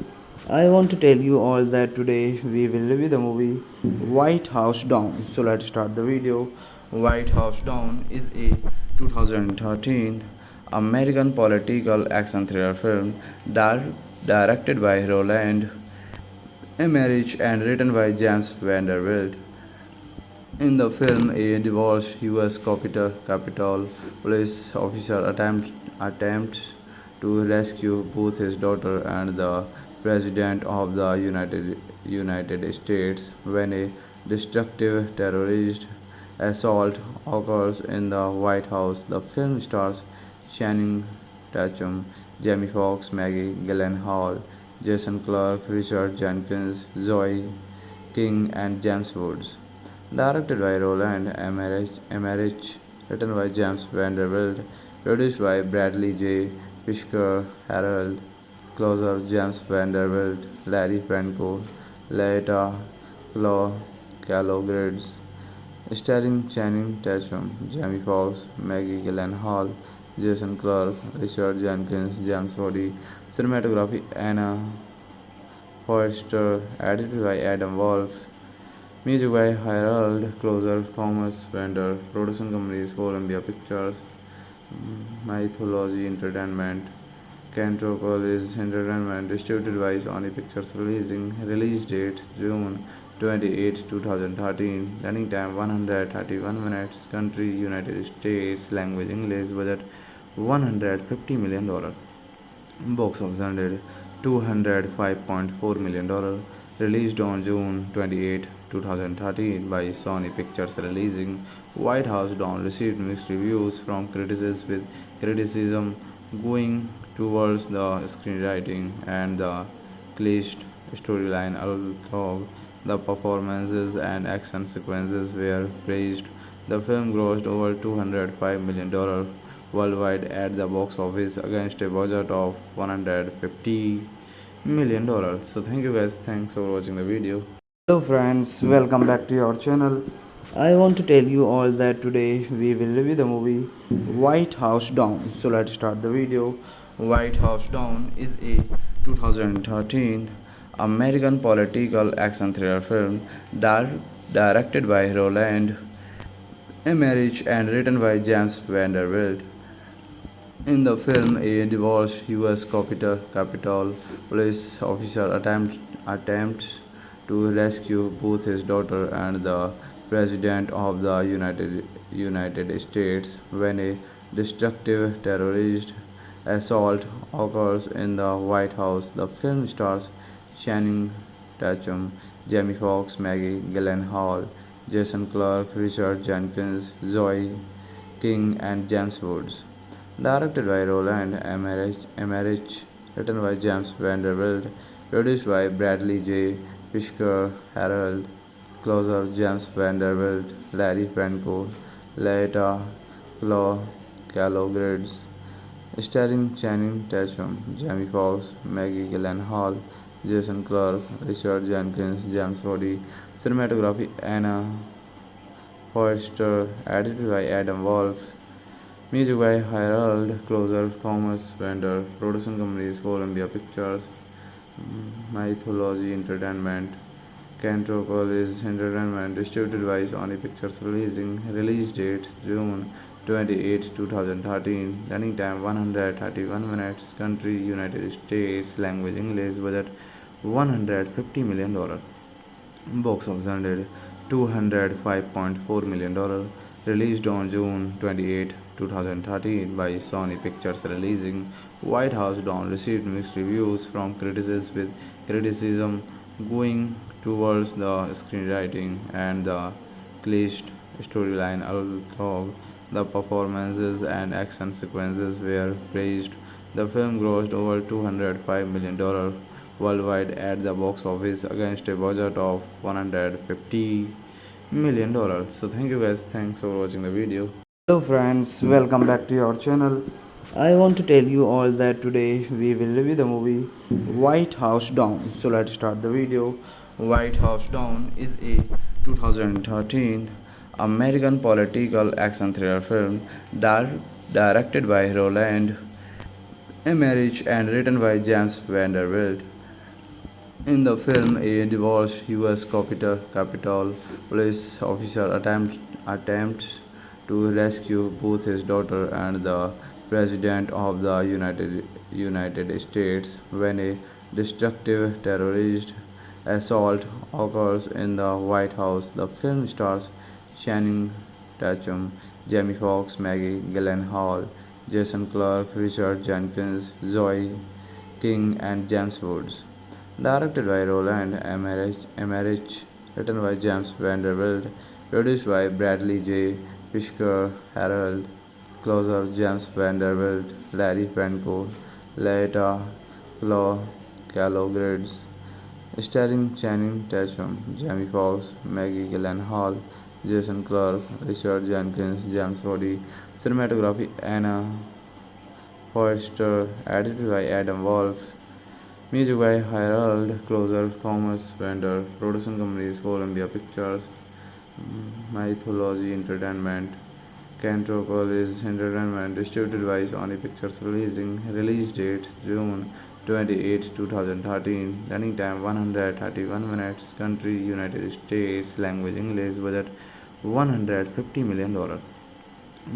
I want to tell you all that today we will review the movie White House Down. So let's start the video. White House Down is a 2013 American political action thriller film directed by Roland Emmerich and written by James Vanderbilt. In the film, a divorced U.S. Capitol police officer attempts to rescue both his daughter and the President of the United States when a destructive terrorist assault occurs in the White House. The film stars Channing Tatum, Jamie Foxx, Maggie Gyllenhaal, Jason Clarke, Richard Jenkins, Zoe King, and James Woods. Directed by Roland Emmerich, written by James Vanderbilt, produced by Bradley J. Fisker, Harold Closer, James Vanderbilt, Larry Franco, Laeta Calogridis, starring Channing Tatum, Jamie Foxx, Maggie Gyllenhaal, Jason Clarke, Richard Jenkins, James Woods. Cinematography Anna Foerster, edited by Adam Wolf. Music by Harold Closer, Thomas Wender, production companies Columbia Pictures, Mythology Entertainment, Cantropolis Entertainment, distributed by Sony Pictures, release date June 28, 2013, running time 131 minutes, country United States, language English, budget $150 million. Box office earned $205.4 million. Released on June 28, 2013 by Sony Pictures Releasing. White House Down received mixed reviews from critics with criticism going towards the screenwriting and the cliched storyline, although the performances and action sequences were praised. The film grossed over $205 million worldwide at the box office against a budget of $150 million. So thank you guys, thanks for watching the video. Hello friends, welcome back to your channel. I want to tell you all that today we will review the movie White House Down. So let's start the video. White House Down is a 2013 American political action thriller film directed by Roland Emmerich and written by James Vanderbilt. In the film, a divorced U.S. Capitol police officer attempts to rescue both his daughter and the President of the United States when a destructive terrorist assault occurs in the White House. The film stars Channing Tatum, Jamie Foxx, Maggie Gyllenhaal, Jason Clarke, Richard Jenkins, Zoe King, and James Woods. Directed by Roland Emmerich, written by James Vanderbilt, produced by Bradley J. Fisker, Harold Closer, James Vanderbilt, Larry Franco, Laeta Calogridis, starring Channing Tatum, Jamie Foxx, Maggie Gyllenhaal, Jason Clarke, Richard Jenkins, James Woods. Cinematography Anna Forster, edited by Adam Wolf. Music by Harold Closer, Thomas Wender, production companies Columbia Pictures, Mythology Entertainment, Cantropolis Entertainment, distributed by Sony Pictures release date June 28, 2013, running time 131 minutes, country United States, language English, budget $150 million. Box office earned $205.4 million. Released on June 28, 2013 by Sony Pictures Releasing. White House Down received mixed reviews from critics with criticism going towards the screenwriting and the cliched storyline, although the performances and action sequences were praised. The film grossed over $205 million worldwide at the box office against a budget of $150 million. So thank you guys, thanks for watching the video. Hello friends, welcome back to your channel. I want to tell you all that today we will review the movie White House Down. So let's start the video. White House Down is a 2013 American political action thriller film directed by Roland Emmerich and written by James Vanderbilt. In the film, a divorced U.S. Capitol police officer attempts to rescue both his daughter and the President of the United States when a destructive terrorist assault occurs in the White House. The film stars Channing Tatum, Jamie Foxx, Maggie Gyllenhaal, Jason Clarke, Richard Jenkins, Zoe King, and James Woods. Directed by Roland Emmerich, written by James Vanderbilt, produced by Bradley J. Fisker, Harold Closer, James Vanderbilt, Larry Franco, Laeta Calogridis, starring Channing Tatum, Jamie Foxx, Maggie Gyllenhaal, Jason Clarke, Richard Jenkins, James Woods. Cinematography Anna Forster, edited by Adam Wolf. Music by Harold Closer, Thomas Wender, production companies Columbia Pictures, Mythology Entertainment, Cantropolis Entertainment, distributed by Sony Pictures release date 28 2013. Running time 131 minutes. Country United States. Language English. Budget $150 million.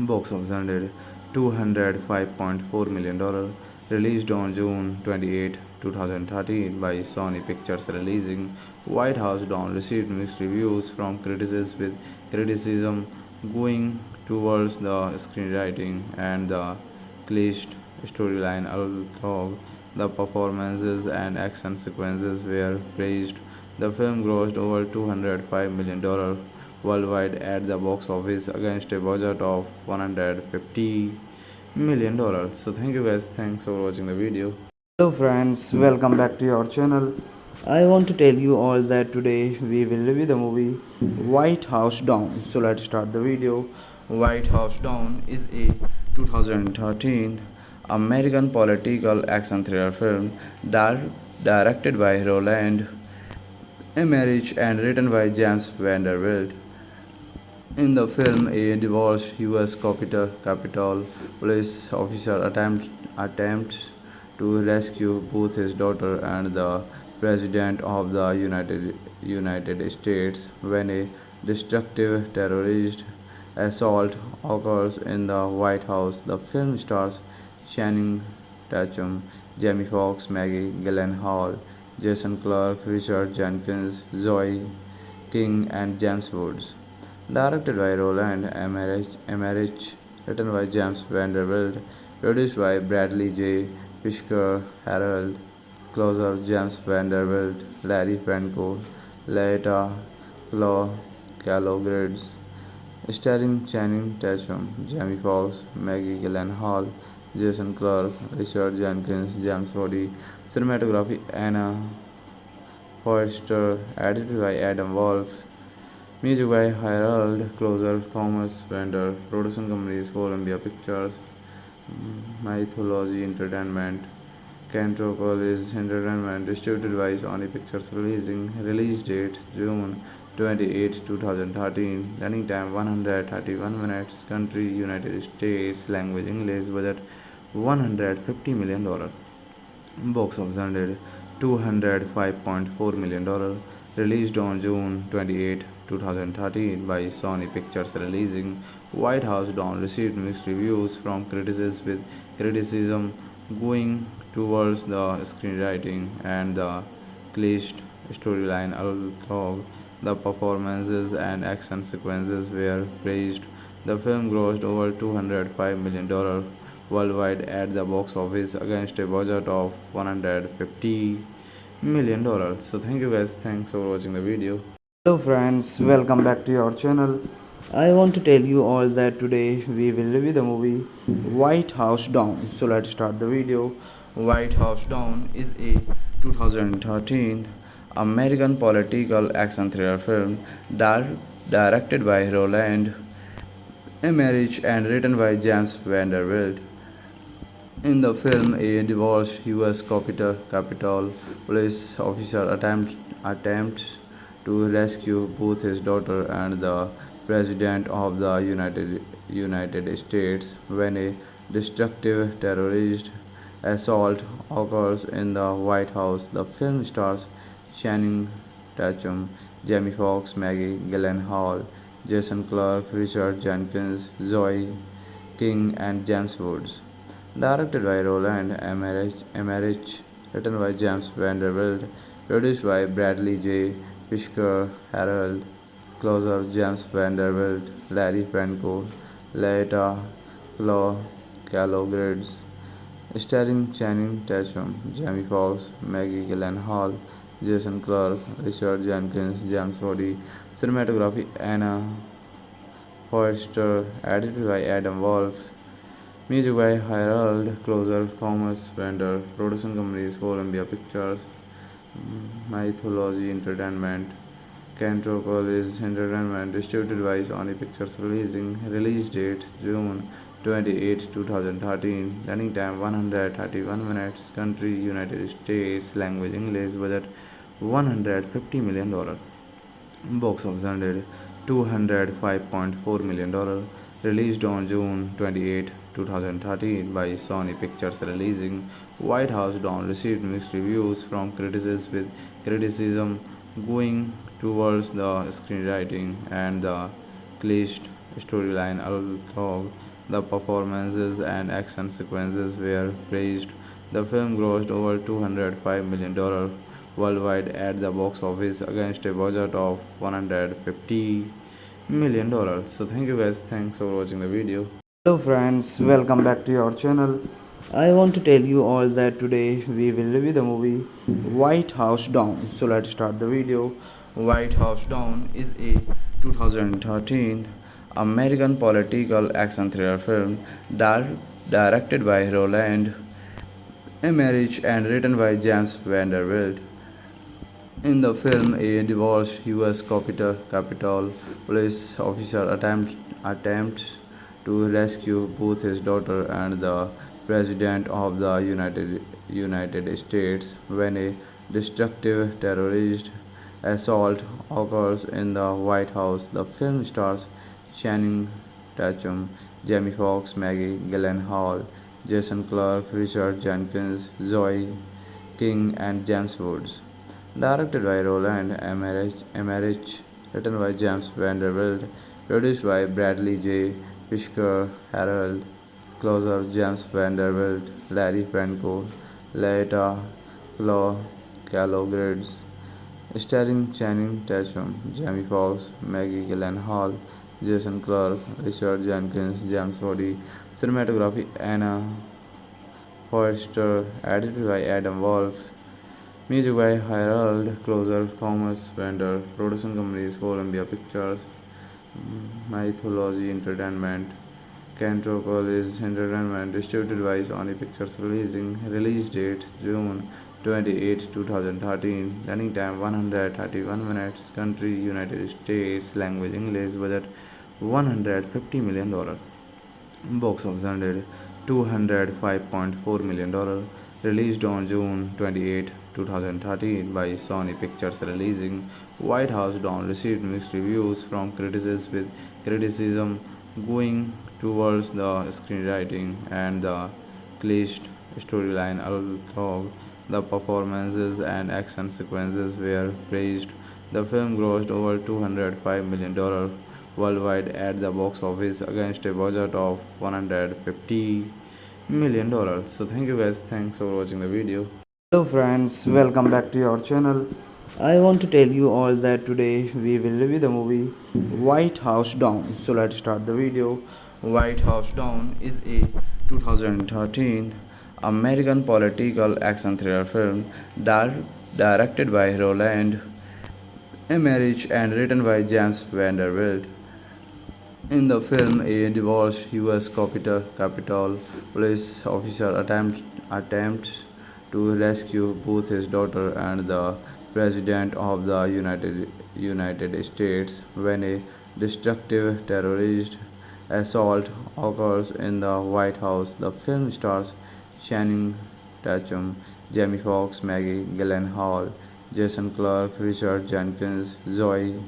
Box office earned $205.4 million. Released on June 28, 2013 by Sony Pictures Releasing. White House Down received mixed reviews from critics, with criticism going towards the screenwriting and the cliched storyline, although the performances and action sequences were praised. The film grossed over $205 million worldwide at the box office against a budget of $150 million. So thank you guys, thanks for watching the video. Hello friends, welcome back to your channel. I want to tell you all that today we will review the movie White House Down. So let's start the video. White House Down is a 2013 American political action thriller film directed by Roland Emmerich and written by James Vanderbilt. In the film, a divorced U.S. Capitol police officer attempts to rescue both his daughter and the President of the United States when a destructive terrorist assault occurs in the White House. The film stars Channing Tatum, Jamie Foxx, Maggie Gyllenhaal, Jason Clarke, Richard Jenkins, Zoe King, and James Woods. Directed by Roland Emmerich, written by James Vanderbilt, produced by Bradley J. Fisker, Harold Closer, James Vanderbilt, Larry Franco, Laeta Calogridis, starring Channing Tatum, Jamie Foxx, Maggie Gyllenhaal, Jason Clarke, Richard Jenkins, James Woods. Cinematography Anna Foerster, edited by Adam Wolf. Music by Harold Closer, Thomas Vander. Production companies Columbia Pictures, Mythology Entertainment, Cantropolis Entertainment. Distributed by Sony Pictures Releasing. Release date June 28, 2013. Running time 131 minutes. Country United States. Language English. Budget $150 million. Box office earned $205.4 million. Released on June 28, 2013 by Sony Pictures Releasing. White House Down received mixed reviews from critics, with criticism going towards the screenwriting and the cliched storyline, although the performances and action sequences were praised. The film grossed over $205 million worldwide at the box office against a budget of $150 million. So thank you guys, thanks for watching the video. Hello friends, welcome back to your channel. I want to tell you all that today we will review the movie White House Down. So let's start the video. White House Down is a 2013 American political action thriller film directed by Roland Emmerich and written by James Vanderbilt. In the film, a divorced U.S. Capitol police officer attempts to rescue both his daughter and the President of the United States when a destructive terrorist assault occurs in the White House. The film stars Channing Tatum, Jamie Foxx, Maggie Gyllenhaal, Jason Clarke, Richard Jenkins, Zoe King, and James Woods. Directed by Roland Emmerich, written by James Vanderbilt, produced by Bradley J. Fisker, Harold Closer, James Vanderbilt, Larry Franco, Laeta Calogridis, starring Channing Tatum, Jamie Foxx, Maggie Gyllenhaal, Jason Clarke, Richard Jenkins, James Woods. Cinematography Anna Foerster, edited by Adam Wolf. Music by Harold Closer, Thomas Vander. Production companies Columbia Pictures, Mythology Entertainment, Cantropolis Entertainment. Distributed by Sony Pictures Releasing. Release date June 28, 2013. Running time 131 minutes. Country United States. Language English. Budget $150 million. Box office earned $205.4 million. released on June 28, 2013 by Sony Pictures releasing White House Down received mixed reviews from critics with criticism going towards the screenwriting and the cliched storyline although the performances and action sequences were praised. The film grossed over $205 million worldwide at the box office against a budget of $150 million. So thank you guys, thanks for watching the video. Hello friends, welcome back to your channel. I want to tell you all that today we will review the movie White House Down. So let's start the video. White House Down is a 2013 American political action thriller film directed by Roland Emmerich and written by James Vanderbilt. In the film, a divorced U.S. Capitol police officer attempts to rescue both his daughter and the President of the United States when a destructive terrorist assault occurs in the White House. The film stars Channing Tatum, Jamie Foxx, Maggie Gyllenhaal, Jason Clarke, Richard Jenkins, Zoe King, and James Woods. Directed by Roland Emmerich, written by James Vanderbilt, produced by Bradley J. Fisker, Harold Closer, James Vanderbilt, Larry Franco, Laeta Calogridis, starring Channing Tatum, Jamie Foxx, Maggie Gyllenhaal, Jason Clarke, Richard Jenkins, James Woods. Cinematography Anna Forster, edited by Adam Wolf. Music by Harold Closer, Thomas Vander. Production companies Columbia Pictures, Mythology Entertainment, Cantropolis Entertainment. Distributed by Sony Pictures. Release date June 28, 2013. Running time 131 minutes. Country United States. Language English. Budget $150 million. Box office earned $205.4 million. Released on June 28, 2013 by Sony Pictures releasing White House Down received mixed reviews from critics with criticism going towards the screenwriting and the cliched storyline although the performances and action sequences were praised. The film grossed over $205 million worldwide at the box office against a budget of $150 million. So thank you guys, thanks for watching the video. Hello friends, welcome back to your channel. I want to tell you all that today we will review the movie White House Down. So let's start the video. White House Down is a 2013 American political action thriller film directed by Roland Emmerich and written by James Vanderbilt. In the film, a divorced U.S. Capitol police officer attempts to rescue both his daughter and the President of the United States when a destructive terrorist assault occurs in the White House. The film stars Channing Tatum, Jamie Foxx, Maggie Gyllenhaal, Jason Clarke, Richard Jenkins, Zoe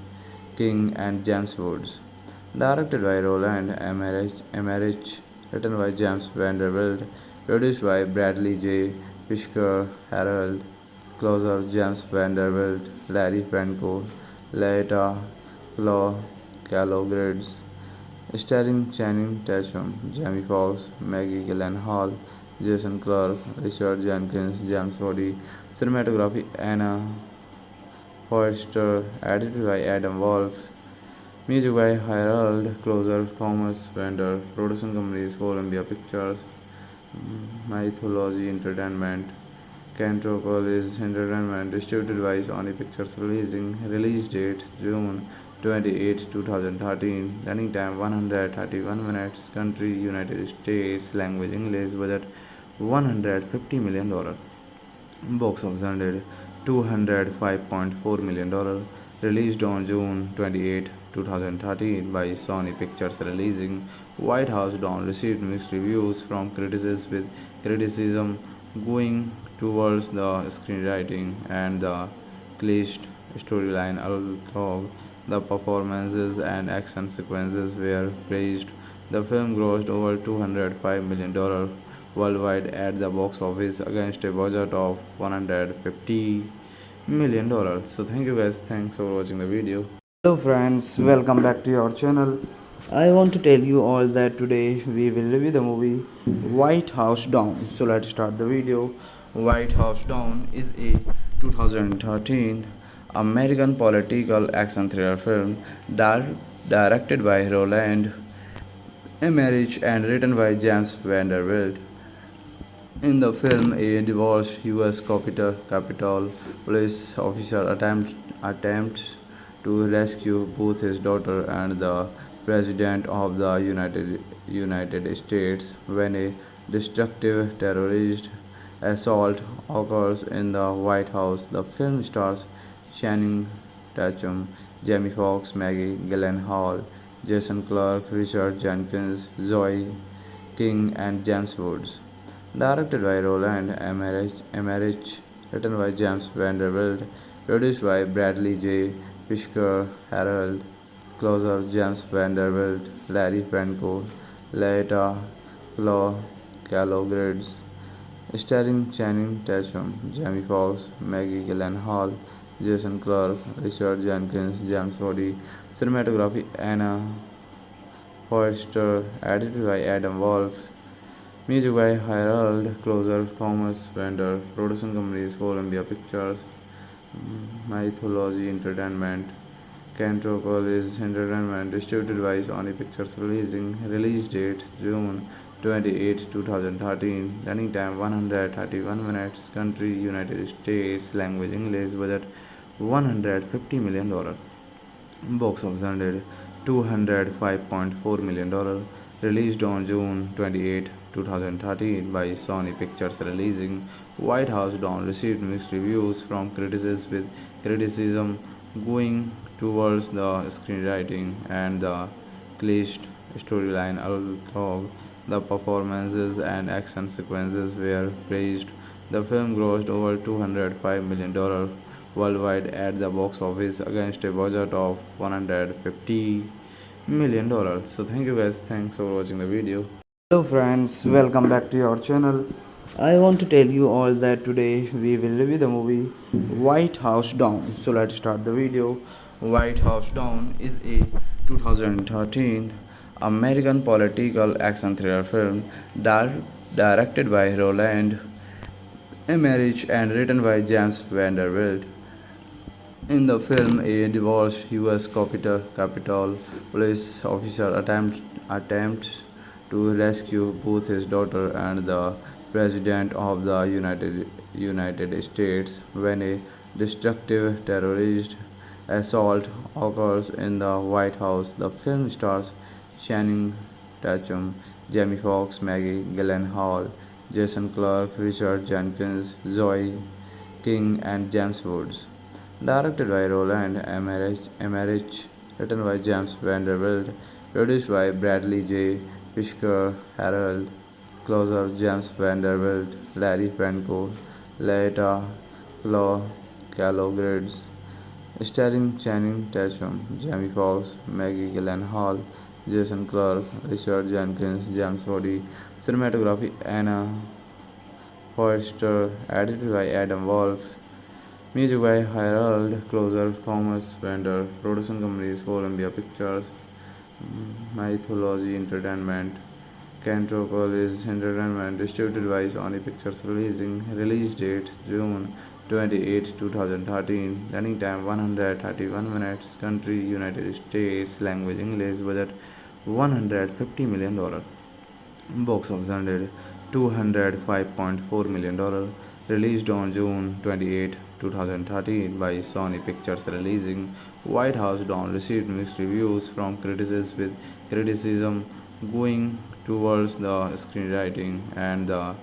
King, and James Woods. Directed by Roland Emmerich, written by James Vanderbilt, produced by Bradley J. Fisker, Harold Closer, James Vanderbilt, Larry Franco, Laeta Calogridis, starring Channing Tatum, Jamie Foxx, Maggie Gyllenhaal, Jason Clarke, Richard Jenkins, James Woods. Cinematography Anna Forster, edited by Adam Wolf. Music by Harold Closer, Thomas Vander. Production companies Columbia Pictures, Mythology Entertainment, Cantropolis Entertainment. Distributed by Sony Pictures Release date June 28, 2013. Running time 131 minutes. Country United States. Language English. Budget $150 million. Box office earned $205.4 million. Released on June 28, 2013 by Sony Pictures releasing White House Down received mixed reviews from critics with criticism going towards the screenwriting and the cliched storyline although the performances and action sequences were praised. The film grossed over $205 million worldwide at the box office against a budget of $150 million. So thank you guys, thanks for watching the video. Hello friends, welcome back to your channel. I want to tell you all that today we will review the movie White House Down. So let's start the video. White House Down is a 2013 American political action thriller film directed by Roland Emmerich and written by James Vanderbilt. In the film, a divorced U.S. Capitol police officer attempts to rescue both his daughter and the President of the United States when a destructive terrorist assault occurs in the White House. The film stars Channing Tatum, Jamie Foxx, Maggie Gyllenhaal, Jason Clarke, Richard Jenkins, Zoe King, and James Woods. Directed by Roland Emmerich, written by James Vanderbilt, produced by Bradley J. Fishker, Harold Closer, James Vanderbilt, Larry Franco, Laeta Calogridis, starring Channing Tatum, Jamie Foxx, Maggie Gyllenhaal, Jason Clarke, Richard Jenkins, James Woods. Cinematography Anna Forster, edited by Adam Wolf. Music by Harold Closer, Thomas Vander. Production companies Columbia Pictures, Mythology Entertainment, Cantropolis Entertainment. Distributed by Sony Pictures. Release date June 28, 2013. Running time 131 minutes. Country United States. Language English. Budget $150 million. Box office earned $205.4 million. Released on June 28, 2013 by Sony Pictures. Releasing White House Down received mixed reviews from critics, with criticism going towards the screenwriting and the cliched storyline, although the performances and action sequences were praised. The film grossed over $205 million worldwide at the box office against a budget of $150 million. So thank you guys, thanks for watching the video. Hello friends, welcome back to your channel. I want to tell you all that today we will review the movie White House Down. So let's start the video. White House Down is a 2013 American political action thriller film directed by Roland Emmerich and written by James Vanderbilt. In the film, a divorced U.S. Capitol police officer attempts to rescue both his daughter and the President of the United States when a destructive terrorist assault occurs in the White House. The film stars Channing Tatum, Jamie Foxx, Maggie Gyllenhaal, Jason Clarke, Richard Jenkins, Zoe King, and James Woods. Directed by Roland Emmerich, written by James Vanderbilt, produced by Bradley J. Fishker, Harold Closer, James Vanderbilt, Larry Franco, Laeta Calogridis, starring Channing Tatum, Jamie Foxx, Maggie Gyllenhaal, Jason Clarke, Richard Jenkins, James Woods. Cinematography Anna Forster, edited by Adam Wolf. Music by Harold Closer, Thomas Vander. Production companies Columbia Pictures, Mythology Entertainment, Cantropolis Entertainment. Distributed by Sony Pictures. Release date June 28, 2013. Running time 131 minutes. Country United States. Language English. Budget $150 million. Box office earned $205.4 million. Released on June 28, 2013 by Sony Pictures. Releasing White House Down received mixed reviews from critics, with criticism going towards the screenwriting and the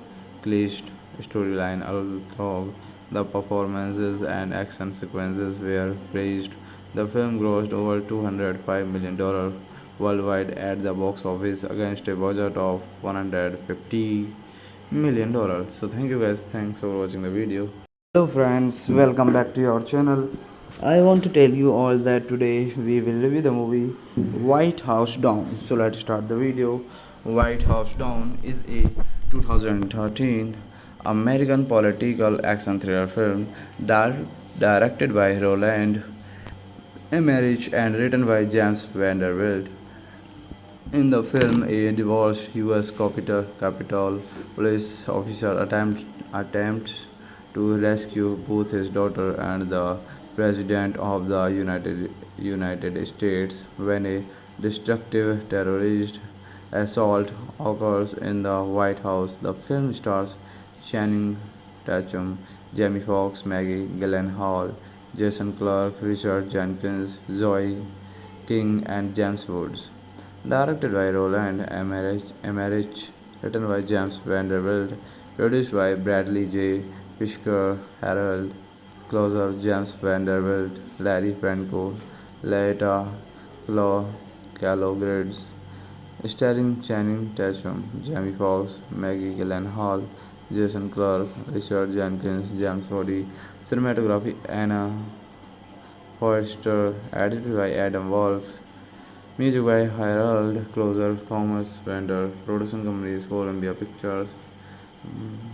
cliched storyline, although the performances and action sequences were praised. The film grossed over $205 million worldwide at the box office against a budget of $150 million. So thank you guys, thanks for watching the video. Hello friends, welcome back to your channel. I want to tell you all that today we will review the movie White House Down. So let's start the video. White House Down is a 2013 American political action thriller film directed by Roland Emmerich and written by James Vanderbilt. In the film, a divorced U.S. Capitol police officer attempts to rescue both his daughter and the President of the United States when a destructive terrorist assault occurs in the White House. The film stars Channing Tatum, Jamie Foxx, Maggie Gyllenhaal, Jason Clarke, Richard Jenkins, Zoe King, and James Woods. Directed by Roland Emmerich, written by James Vanderbilt, produced by Bradley J. Fisker, Harold Closer, James Vanderbilt, Larry Franco, Laeta Calogridis, starring Channing Tatum, Jamie Foxx, Maggie Gyllenhaal, Jason Clarke, Richard Jenkins, James Woods. Cinematography Anna Forster, edited by Adam Wolf. Music by Harold Closer, Thomas Bender. Production companies Columbia Pictures,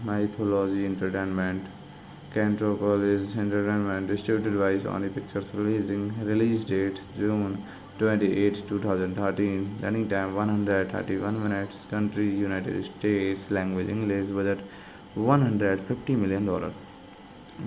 Mythology Entertainment, Cantropolis Entertainment. Distributed by Sony Pictures. Release date June 28, 2013. Running time 131 minutes. Country United States. Language English. Budget $150 million.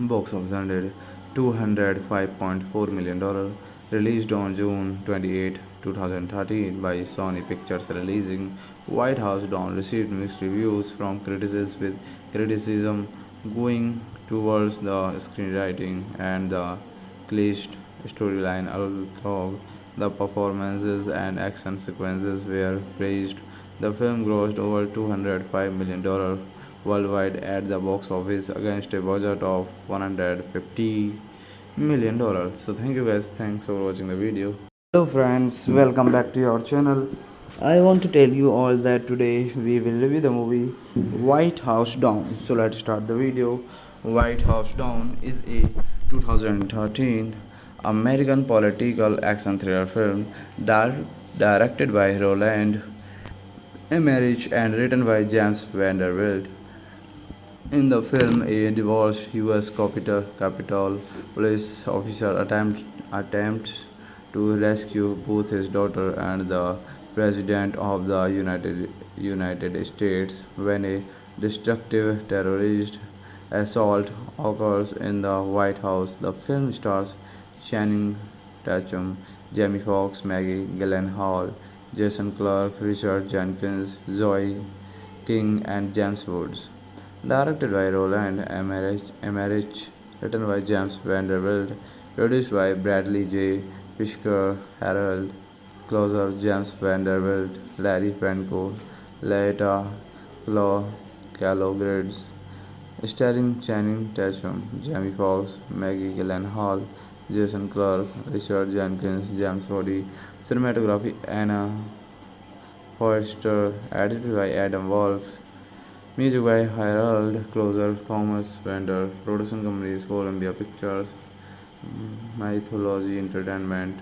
Box office earned $205.4 million. Released on June 28, 2013 by Sony Pictures. Releasing White House Down received mixed reviews from critics, with criticism going towards the screenwriting and the cliched storyline, although the performances and action sequences were praised. The film grossed over $205 million worldwide at the box office against a budget of $150 million. So thank you guys, thanks for watching the video. Hello friends, welcome back to your channel. I want to tell you all that today we will review the movie White House Down. So let's start the video. White House Down is a 2013 American political action thriller film directed by Roland. Emmerich and written by James Vanderbilt. In the film, a divorced U.S. Capitol police officer attempts to rescue both his daughter and the President of the United States when a destructive terrorist assault occurs in the White House. The film stars Channing Tatum, Jamie Foxx, Maggie Gyllenhaal, Jason Clarke, Richard Jenkins, Zoe King, and James Woods. In the film, a divorced U.S. Capitol police officer attempts to rescue both his daughter and the President of the United States when a destructive terrorist assault occurs in the White House. The film stars Channing Tatum, Jamie Foxx, Maggie Gyllenhaal, Jason Clarke, Richard Jenkins, Zoe King, and James Woods. Directed by Roland Emmerich, written by James Vanderbilt, produced by Bradley J. Fisker, Harold Closer, James Vanderbilt, Larry Franco, Laeta Calogridis, starring Channing Tatum, Jamie Foxx, Maggie Gyllenhaal, Jason Clarke, Richard Jenkins, James Woods. Cinematography Anna Forster, edited by Adam Wolf. Music by Harold Closer, Thomas Bender. Production companies Columbia Pictures, Mythology Entertainment,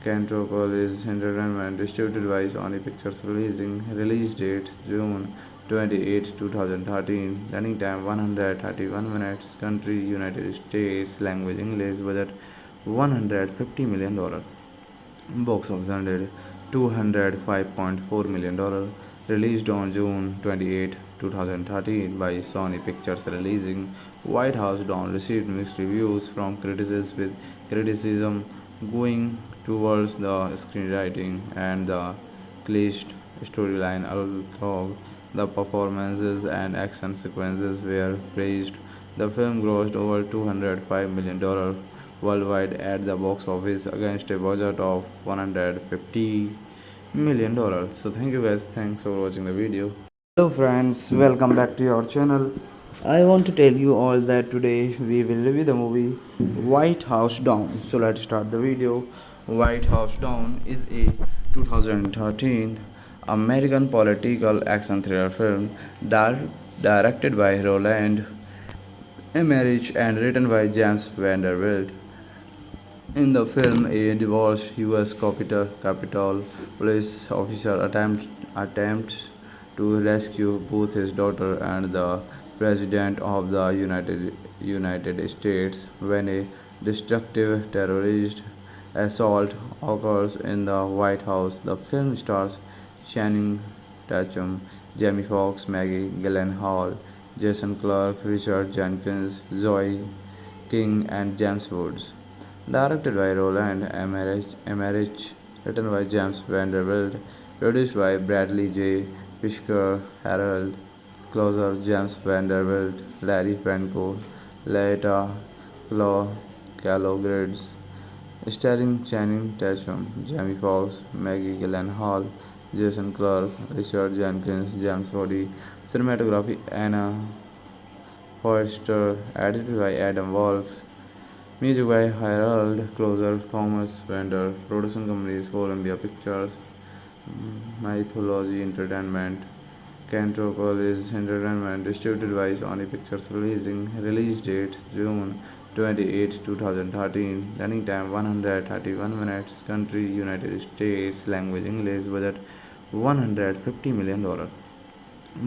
Cantropolis Entertainment. Distributed by Sony Pictures. Release date June 28, 2013. Running time 131 minutes. Country United States. Language English. Budget $150 million. Box office earned $205.4 million. Released on June 28, 2013 by Sony Pictures. Releasing White House Down received mixed reviews from critics, with criticism going towards the screenwriting and the cliched storyline, although the performances and action sequences were praised. The film grossed over $205 million worldwide at the box office against a budget of $150 million. So thank you guys, thanks for watching the video. Hello friends, welcome back to your channel. I want to tell you all that today we will review the movie White House Down. So let's start the video. White House Down is a 2013 American political action thriller film directed by Roland Emmerich and written by James Vanderbilt. In the film, a divorced U.S. Capitol police officer attempts to rescue both his daughter and the President of the United States when a destructive terrorist assault occurs in the White House. The film stars Channing Tatum, Jamie Foxx, Maggie Gyllenhaal, Jason Clarke, Richard Jenkins, Zoe King, and James Woods. Directed by Roland Emmerich, written by James Vanderbilt, produced by Bradley J. Fishker, Harold Closer, James Vanderbilt, Larry Franco, Laeta Calogrids, starring Channing Tatum, Jamie Foxx, Maggie Gyllenhaal, Jason Clarke, Richard Jenkins, James Woods. Cinematography Anna Forster, edited by Adam Wolf. Music by Harold Closer, Thomas Vander, production companies Columbia Pictures, Mythology Entertainment, Cantropolis Entertainment, distributed by Sony Pictures, release date June 28, 2013, running time 131 minutes, country United States, language English, budget $150 million.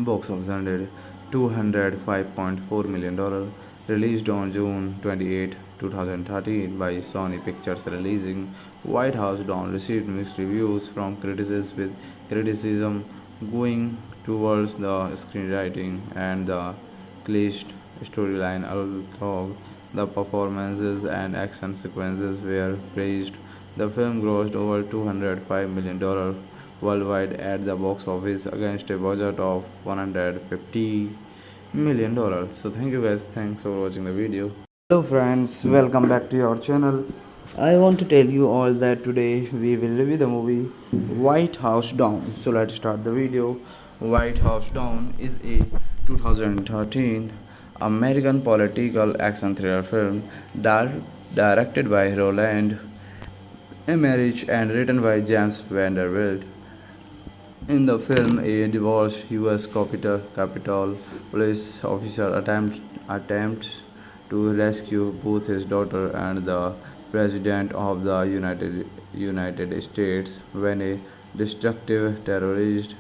Box office earned $205.4 million. Released on June 28, 2013 by Sony Pictures Releasing. White House Down received mixed reviews from critics with criticism going towards the screenwriting and the cliched storyline, although the performances and action sequences were praised. The film grossed over $205 million worldwide at the box office against a budget of $150 million. So thank you guys, thanks for watching the video. Hello friends, welcome back to your channel. I want to tell you all that today we will review the movie White House Down. So let's start the video. White House Down is a 2013 American political action thriller film directed by Roland Emmerich and written by James Vanderbilt. In the film, a divorced U.S. Capitol police officer attempts to rescue both his daughter and the President of the United States when a destructive terrorist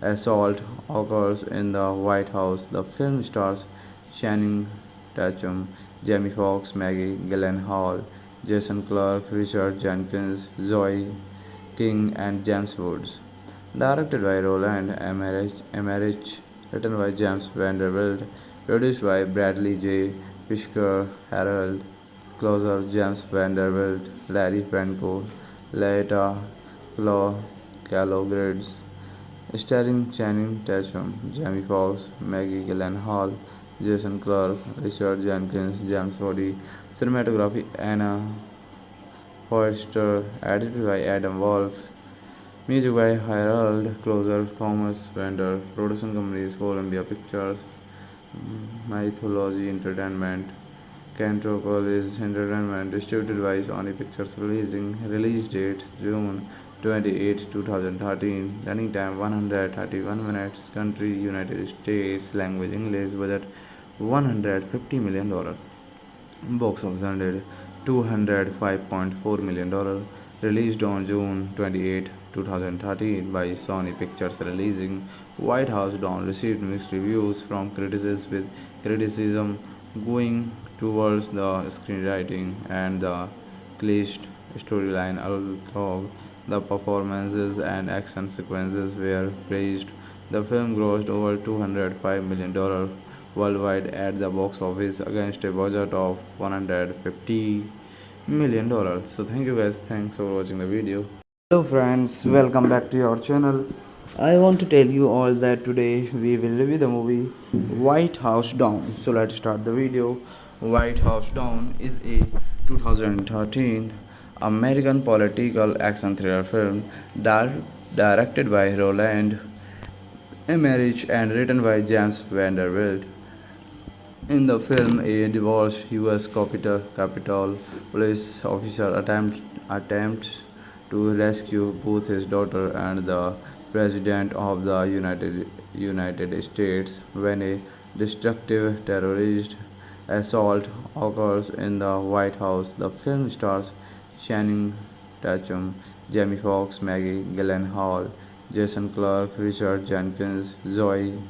assault occurs in the White House. The film stars Channing Tatum, Jamie Foxx, Maggie Gyllenhaal, Jason Clarke, Richard Jenkins, Zoe King, and James Woods. Directed by Roland Emmerich, written by James Vanderbilt, produced by Bradley J. Fishker, Harold Closer, James Vanderbilt, Larry Franco, Laeta Calogrids, starring Channing Tatum, Jamie Foxx, Maggie Gyllenhaal, Jason Clarke, Richard Jenkins, James Woods. Cinematography Anna Forster, edited by Adam Wolf. Music by Harold Closer, Thomas Vander, production companies Columbia Pictures, Mythology Entertainment, Cantropolis Entertainment, distributed by Sony Pictures release date June 28, 2013, running time 131 minutes, country United States, language English, budget $150 million. Box office earned $205.4 million. Released on June 28, 2013 by Sony Pictures Releasing. White House Down received mixed reviews from critics with criticism going towards the screenwriting and the cliched storyline, although the performances and action sequences were praised. The film grossed over $205 million worldwide at the box office against a budget of $150 million. So thank you guys, thanks for watching the video. Hello friends, welcome back to your channel. I want to tell you all that today we will review the movie White House Down. So let's start the video. White House Down is a 2013 American political action thriller film directed by Roland Emmerich and written by James Vanderbilt. In the film, a divorced U.S. Capitol police officer attempts to rescue both his daughter and the President of the United States when a destructive terrorist assault occurs in the White House. The film stars Channing Tatum, Jamie Foxx, Maggie Gyllenhaal, Jason Clarke, Richard Jenkins, Zoe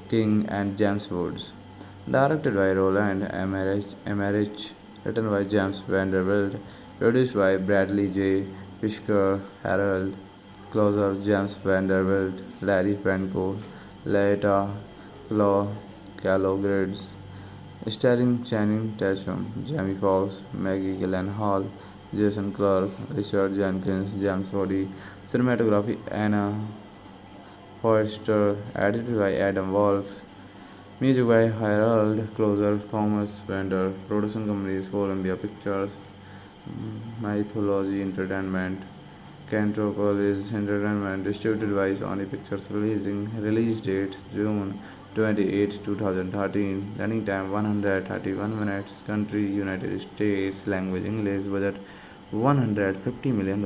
King, and James Woods. Directed by Roland Emmerich, written by James Vanderbilt, produced by Bradley J. Fishker, Harold Closer, James Vanderbilt, Larry Franco, Laeta Calogrids, starring Channing Tatum, Jamie Foxx, Maggie Gyllenhaal, Jason Clarke, Richard Jenkins, James Cody, cinematography Anna Forster, edited by Adam Wolf, music by Harold Closer, Thomas Vander, production companies Columbia Pictures, Mythology Entertainment, Cantropolis Entertainment, distributed by Sony Pictures, release date June 28, 2013, running time 131 minutes, country United States, language English, budget $150 million.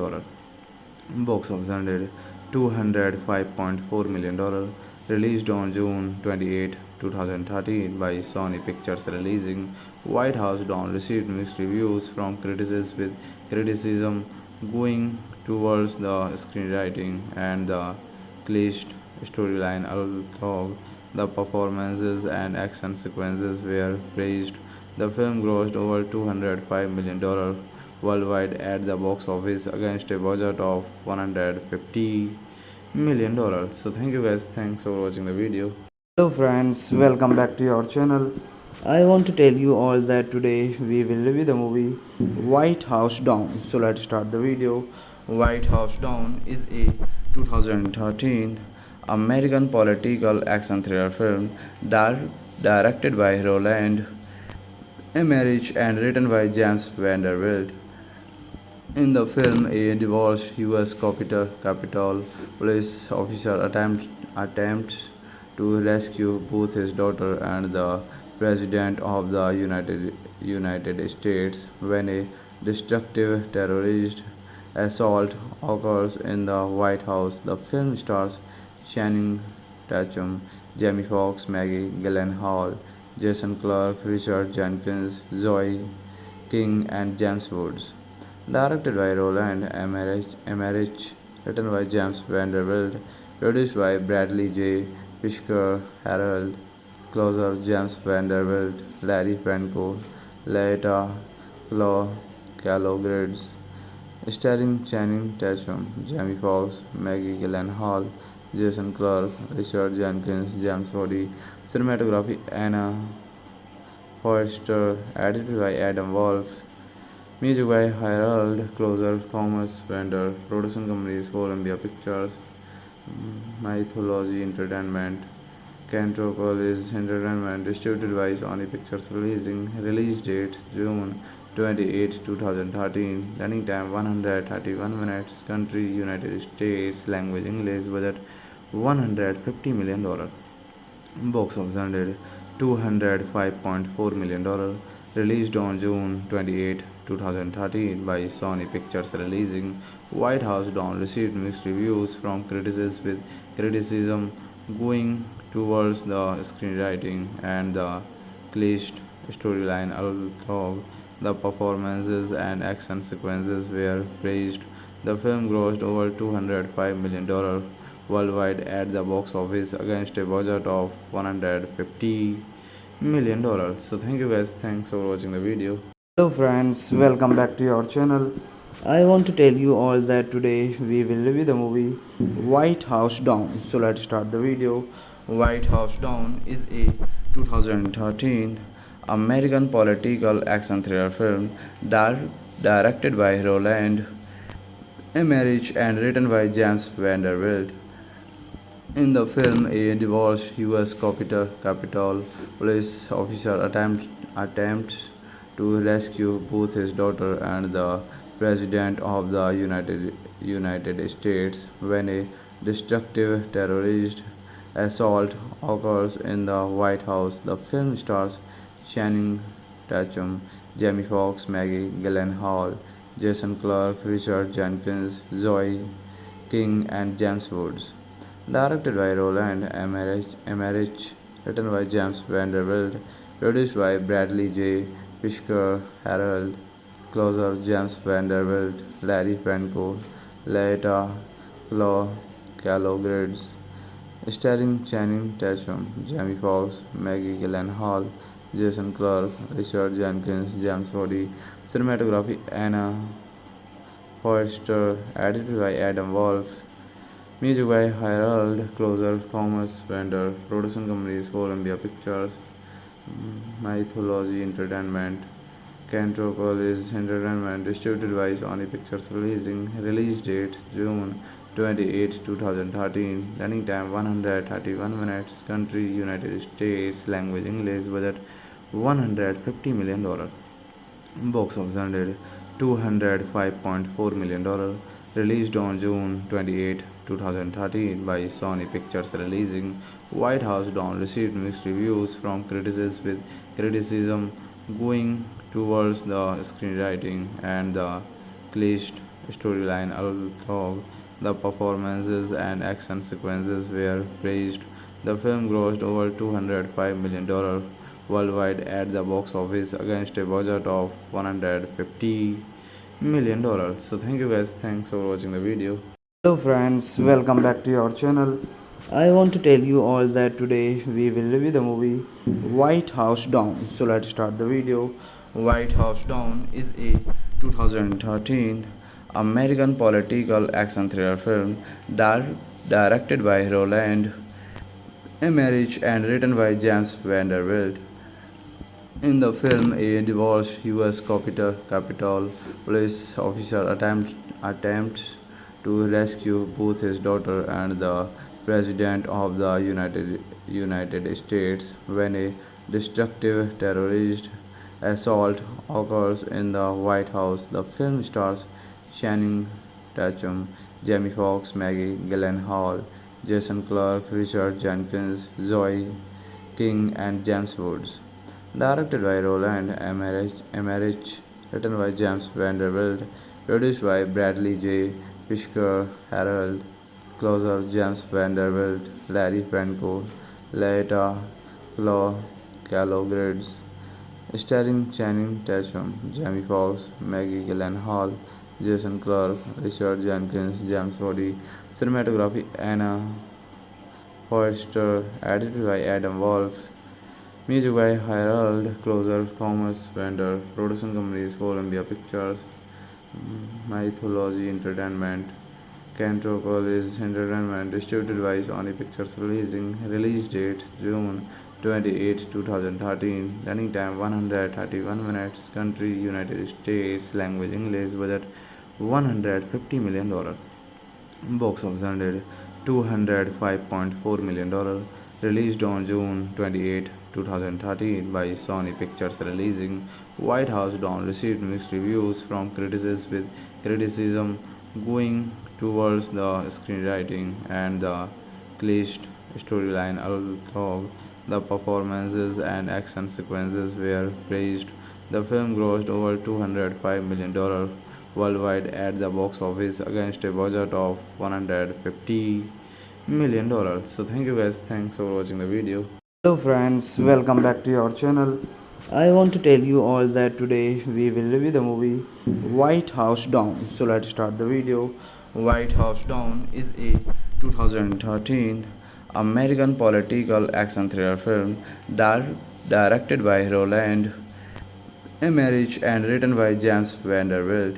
Box office earned $205.4 million. Released on June 28, 2013 by Sony Pictures releasing White House Down received mixed reviews from critics with criticism going towards the screenwriting and the cliched storyline, although the performances and action sequences were praised. The film grossed over $205 million worldwide at the box office against a budget of $150 million. So thank you guys, thanks for watching the video. Hello friends, welcome back to your channel. I want to tell you all that today we will review the movie White House Down. So let's start the video. White House Down is a 2013 American political action thriller film directed by Roland Emmerich and written by James Vanderbilt. In the film, a divorced U.S. Capitol police officer attempts to rescue both his daughter and the President of the United States when a destructive terrorist assault occurs in the White House. The film stars Channing Tatum, Jamie Foxx, Maggie Gyllenhaal, Jason Clarke, Richard Jenkins, Zoe King, and James Woods. Directed by Roland Emmerich, written by James Vanderbilt, produced by Bradley J. Fishker, Harold Closer, James Vanderbilt, Larry Franco, Laeta Calogrids, starring Channing Tatum, Jamie Foxx, Maggie Gyllenhaal, Jason Clarke, Richard Jenkins, James Cody, cinematography Anna Forster, edited by Adam Wolf, music by Harold Closer, Thomas Vander, production companies Columbia Pictures, Mythology Entertainment, Cantropolis Entertainment, distributed by Sony Pictures release date June 28, 2013, running time 131 minutes, country United States, language English, budget $150 million. Box office earned $205.4 million. Released on June 28, 2013 by Sony Pictures releasing White House Down received mixed reviews from critics with criticism going towards the screenwriting and the cliched storyline, although the performances and action sequences were praised. The film grossed over $205 million worldwide at the box office against a budget of $150 million. So thank you guys, thanks for watching the video. Hello friends, welcome back to your channel. I want to tell you all that today we will review the movie White House Down. So let's start the video. White House Down is a 2013 American political action thriller film directed by Roland Emmerich and written by James Vanderbilt. In the film, a divorced U.S. Capitol police officer attempts to rescue both his daughter and the President of the United States when a destructive terrorist assault occurs in the White House. The film stars Channing Tatum, Jamie Foxx, Maggie Gyllenhaal, Jason Clarke, Richard Jenkins, Zoe King, and James Woods. Directed by Roland Emmerich, written by James Vanderbilt, produced by Bradley J. Fishker, Harold Closer, James Vanderbilt, Larry Franco, Laeta Calogrids, starring Channing Tatum, Jamie Foxx, Maggie Gyllenhaal, Jason Clarke, Richard Jenkins, James Cody, cinematography Anna Forster, edited by Adam Wolf, music by Harold Closer, Thomas Vander, production companies Columbia Pictures, Mythology Entertainment, Cantropolis Entertainment, distributed by Sony Pictures, release date June 28, 2013, running time 131 minutes, country United States, language English, budget $150 million, box office earned $205.4 million, released on June 28, 2013 by Sony Pictures releasing White House Down received mixed reviews from critics with criticism going towards the screenwriting and the cliched storyline, although the performances and action sequences were praised. The film grossed over $205 million worldwide at the box office against a budget of $150 million. So thank you guys, thanks for watching the video. Hello friends, welcome back to your channel. I want to tell you all that today we will review the movie White House Down. So let's start the video. White House Down is a 2013 American political action thriller film directed by Roland Emmerich and written by James Vanderbilt. In the film, a divorced U.S. Capitol police officer attempts to rescue both his daughter and the President of the United States when a destructive terrorist assault occurs in the White House. The film stars Channing Tatum, Jamie Foxx, Maggie Gyllenhaal, Jason Clarke, Richard Jenkins, Zoe King, and James Woods. Directed by Roland Emmerich, written by James Vanderbilt, produced by Bradley J. Fishker, Harold Closer, James Vanderbilt, Larry Franco, Laeta Calogrids, starring Channing Tatum, Jamie Foxx, Maggie Gyllenhaal, Jason Clarke, Richard Jenkins, James Cody, cinematography Anna Forster, edited by Adam Wolf, music by Harold Closer, Thomas Vander, production companies Columbia Pictures, Mythology Entertainment, Cantropolis Entertainment, distributed by Sony Pictures release date June 28, 2013, running time 131 minutes, country United States, language English, budget $150 million, box office earned $205.4 million, released on June 28, 2013 by Sony Pictures releasing White House Down received mixed reviews from critics with criticism going towards the screenwriting and the cliched storyline, although the performances and action sequences were praised. The film grossed over $205 million worldwide at the box office against a budget of $150 million. So thank you guys, thanks for watching the video. Hello friends, welcome back to your channel. I want to tell you all that today we will review the movie White House Down. So let's start the video. White House Down is a 2013 American political action thriller film directed by Roland Emmerich and written by James Vanderbilt.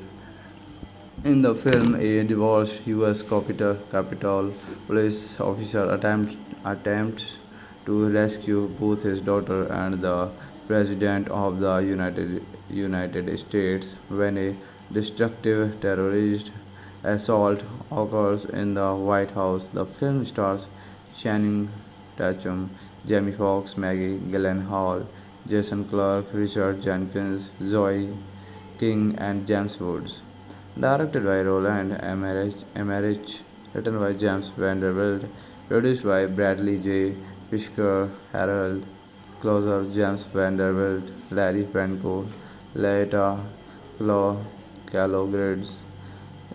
In the film, a divorced U.S. Capitol police officer attempts to rescue both his daughter and the President of the United States when a destructive terrorist assault occurs in the White House. The film stars Channing Tatum, Jamie Foxx, Maggie Gyllenhaal, Jason Clarke, Richard Jenkins, Zoe King, and James Woods. Directed by Roland Emmerich, written by James Vanderbilt, produced by Bradley J. Fishker, Harold Closer, James Vanderbilt, Larry Franco, Laeta Calogrids,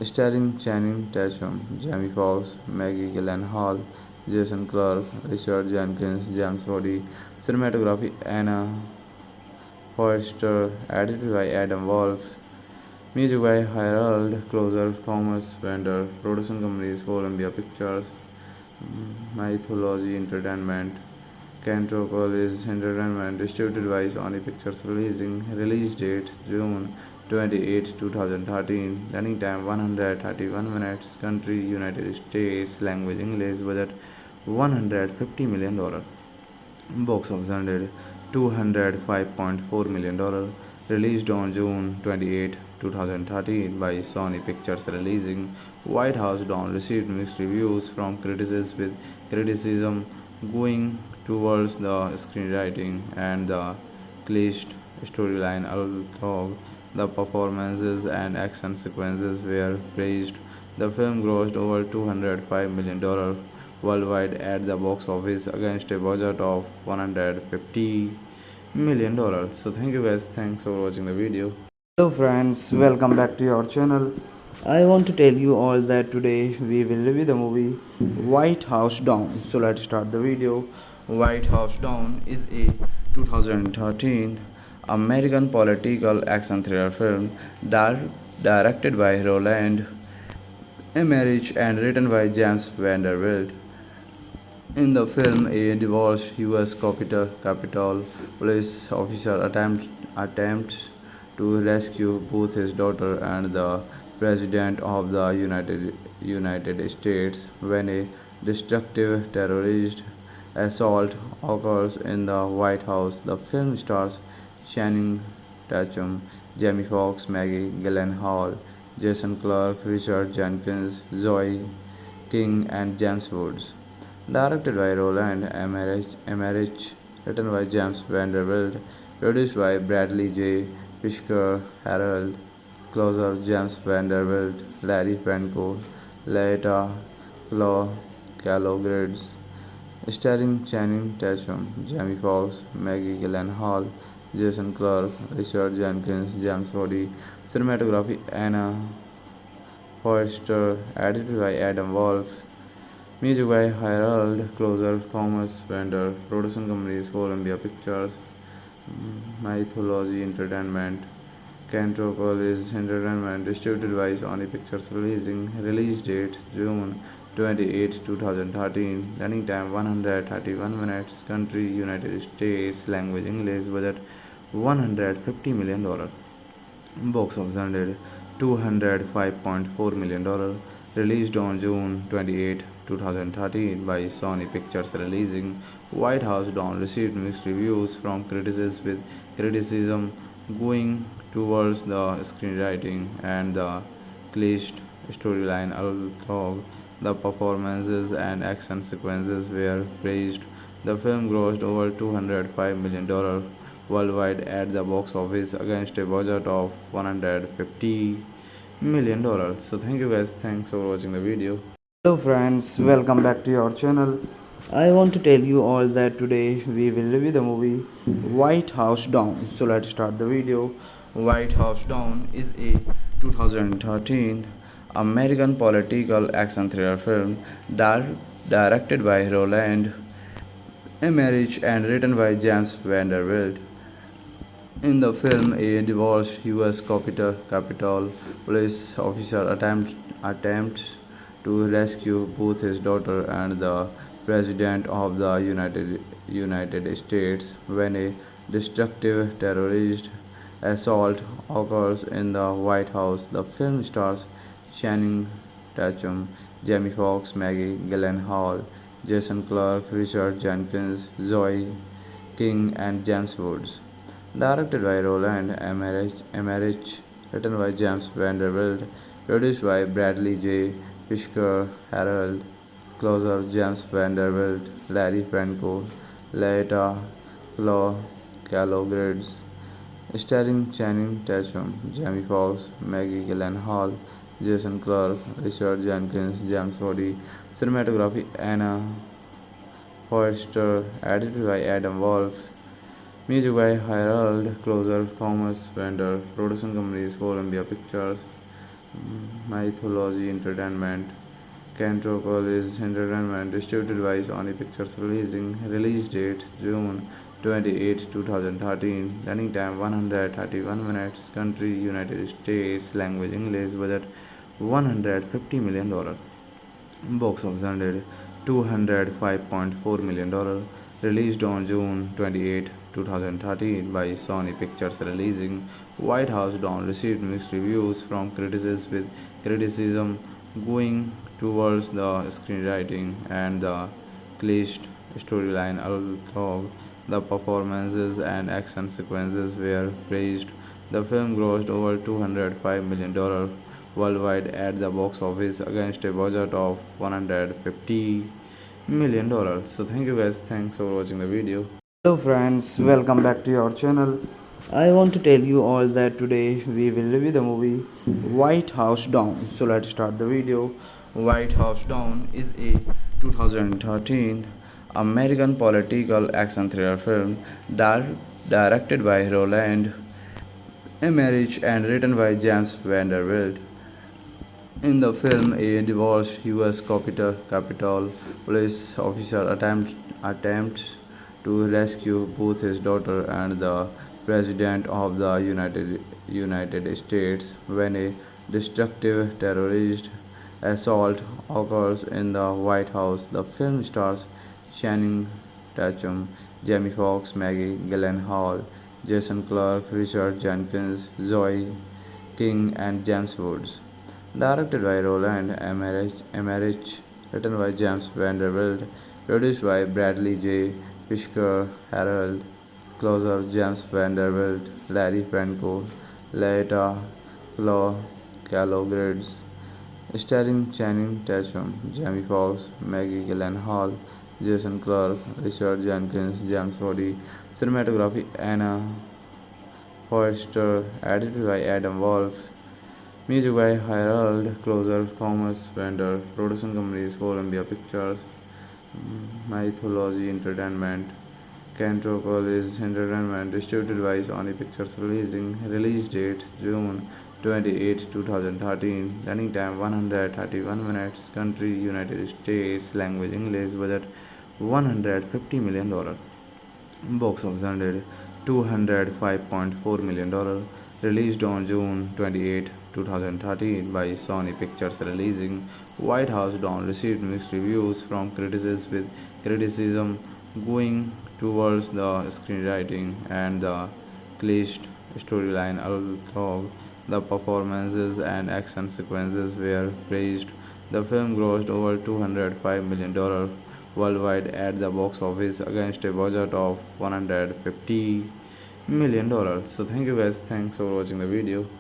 starring Channing Tatum, Jamie Foxx, Maggie Gyllenhaal, Jason Clarke, Richard Jenkins, James Cody, cinematography Anna Forster, edited by Adam Wolf, Music by Harold Closer, Thomas Vander, production companies Columbia Pictures, Mythology Entertainment, Cantropolis Entertainment, distributed by Sony Pictures, release date June 28, 2013, running time 131 minutes, country United States, language English, budget $150 million. Box office earned $205.4 million. Released on June 28, 2013 by Sony Pictures Releasing. White House Down received mixed reviews from critics with criticism going towards the screenwriting and the cliched storyline, although the performances and action sequences were praised. The film grossed over $205 million worldwide at the box office against a budget of $150 million. So thank you guys, thanks for watching the video. Hello friends, welcome back to your channel. I want to tell you all that today we will review the movie White House Down. So let's start the video. White House Down is a 2013 American political action thriller film directed by Roland Emmerich and written by James Vanderbilt. In the film, a divorced U.S. Capitol police officer attempts to rescue both his daughter and the President of the United States when a destructive terrorist assault occurs in the White House. The film stars Channing Tatum, Jamie Foxx, Maggie Gyllenhaal, Jason Clarke, Richard Jenkins, Zoe King, and James Woods. Directed by Roland Emmerich, written by James Vanderbilt, produced by Bradley J. Fisker, Harold Closer, James Vanderbilt, Larry Franco, Laeta Calogridis, starring Channing Tatum, Jamie Foxx, Maggie Gyllenhaal, Jason Clarke, Richard Jenkins, James Woods. Cinematography Anna Foerster, edited by Adam Wolf. Music by Harold Closer, Thomas Vander, production companies Columbia Pictures, Mythology Entertainment, Cantropolis Entertainment, distributed by Sony Pictures release date June 28, 2013, running time 131 minutes, country United States, language English, budget $150 million. Box office earned $205.4 million. Released on June 28, 2013 by Sony Pictures Releasing. White House Down received mixed reviews from critics with criticism going towards the screenwriting and the cliched storyline, although the performances and action sequences were praised. The film grossed over $205 million worldwide at the box office against a budget of $150 million. So thank you guys, thanks for watching the video. Hello friends, welcome back to your channel. I want to tell you all that today we will review the movie White House Down. So let's start the video. White House Down is a 2013 American political action thriller film directed by Roland Emmerich and written by James Vanderbilt. In the film, a divorced U.S. Capitol police officer attempts to rescue both his daughter and the President of the United States when a destructive terrorist assault occurs in the White House. The film stars Channing Tatum, Jamie Foxx, Maggie Gyllenhaal, Jason Clarke, Richard Jenkins, Zoe King, and James Woods. Directed by Roland Emmerich, written by James Vanderbilt, produced by Bradley J. Fisker, Harold Closer, James Vanderbilt, Larry Franco, Laeta Calogridis, starring Channing Tatum, Jamie Foxx, Maggie Gyllenhaal, Jason Clarke, Richard Jenkins, James Woods. Cinematography Anna Foerster, edited by Adam Wolf. Music by Harold Closer, Thomas Vander, production companies Columbia Pictures, Mythology Entertainment, Cantropolis Entertainment, distributed by Sony Pictures release date June 28 2013, running time 131 minutes, country United States, language English, budget $150 million. Box office earned $205.4 million. Released on June 28, 2013 by Sony Pictures Releasing. White House Down received mixed reviews from critics, with criticism going towards the screenwriting and the cliched storyline, although the performances and action sequences were praised. The film grossed over $205 million worldwide at the box office against a budget of $150 million. So thank you guys, thanks for watching the video. Hello friends, welcome back to your channel. I want to tell you all that today we will review the movie White House Down. So let's start the video. White House Down is a 2013 American political action thriller film directed by Roland Emmerich and written by James Vanderbilt. In the film, a divorced U.S. Capitol police officer attempts to rescue both his daughter and the President of the United States when a destructive terrorist assault occurs in the White House. The film stars Channing Tatum, Jamie Foxx, Maggie Gyllenhaal, Jason Clarke, Richard Jenkins, Zoe King, and James Woods. Directed by Roland Emmerich, written by James Vanderbilt, produced by Bradley J. Fisker, Harold Closer, James Vanderbilt, Larry Franco, Laeta Calogridis, starring Channing Tatum, Jamie Foxx, Maggie Gyllenhaal, Jason Clarke, Richard Jenkins, James Woods. Cinematography Anna Foerster, edited by Adam Wolf. Music by Harold Closer, Thomas Vander. Production companies Columbia Pictures, Mythology Entertainment, Cantropolis Entertainment. Distributed by Sony Pictures Releasing. Release date June 28, 2013. Running time 131 minutes. Country United States. Language English. Budget $150 million. Box office earned $205.4 million. Released on June 28, 2013 by Sony Pictures Releasing. White House Down received mixed reviews from critics, with criticism going towards the screenwriting and the cliched storyline, although the performances and action sequences were praised. The film grossed over $205 million worldwide at the box office against a budget of $150 million. So thank you guys, thanks for watching the video.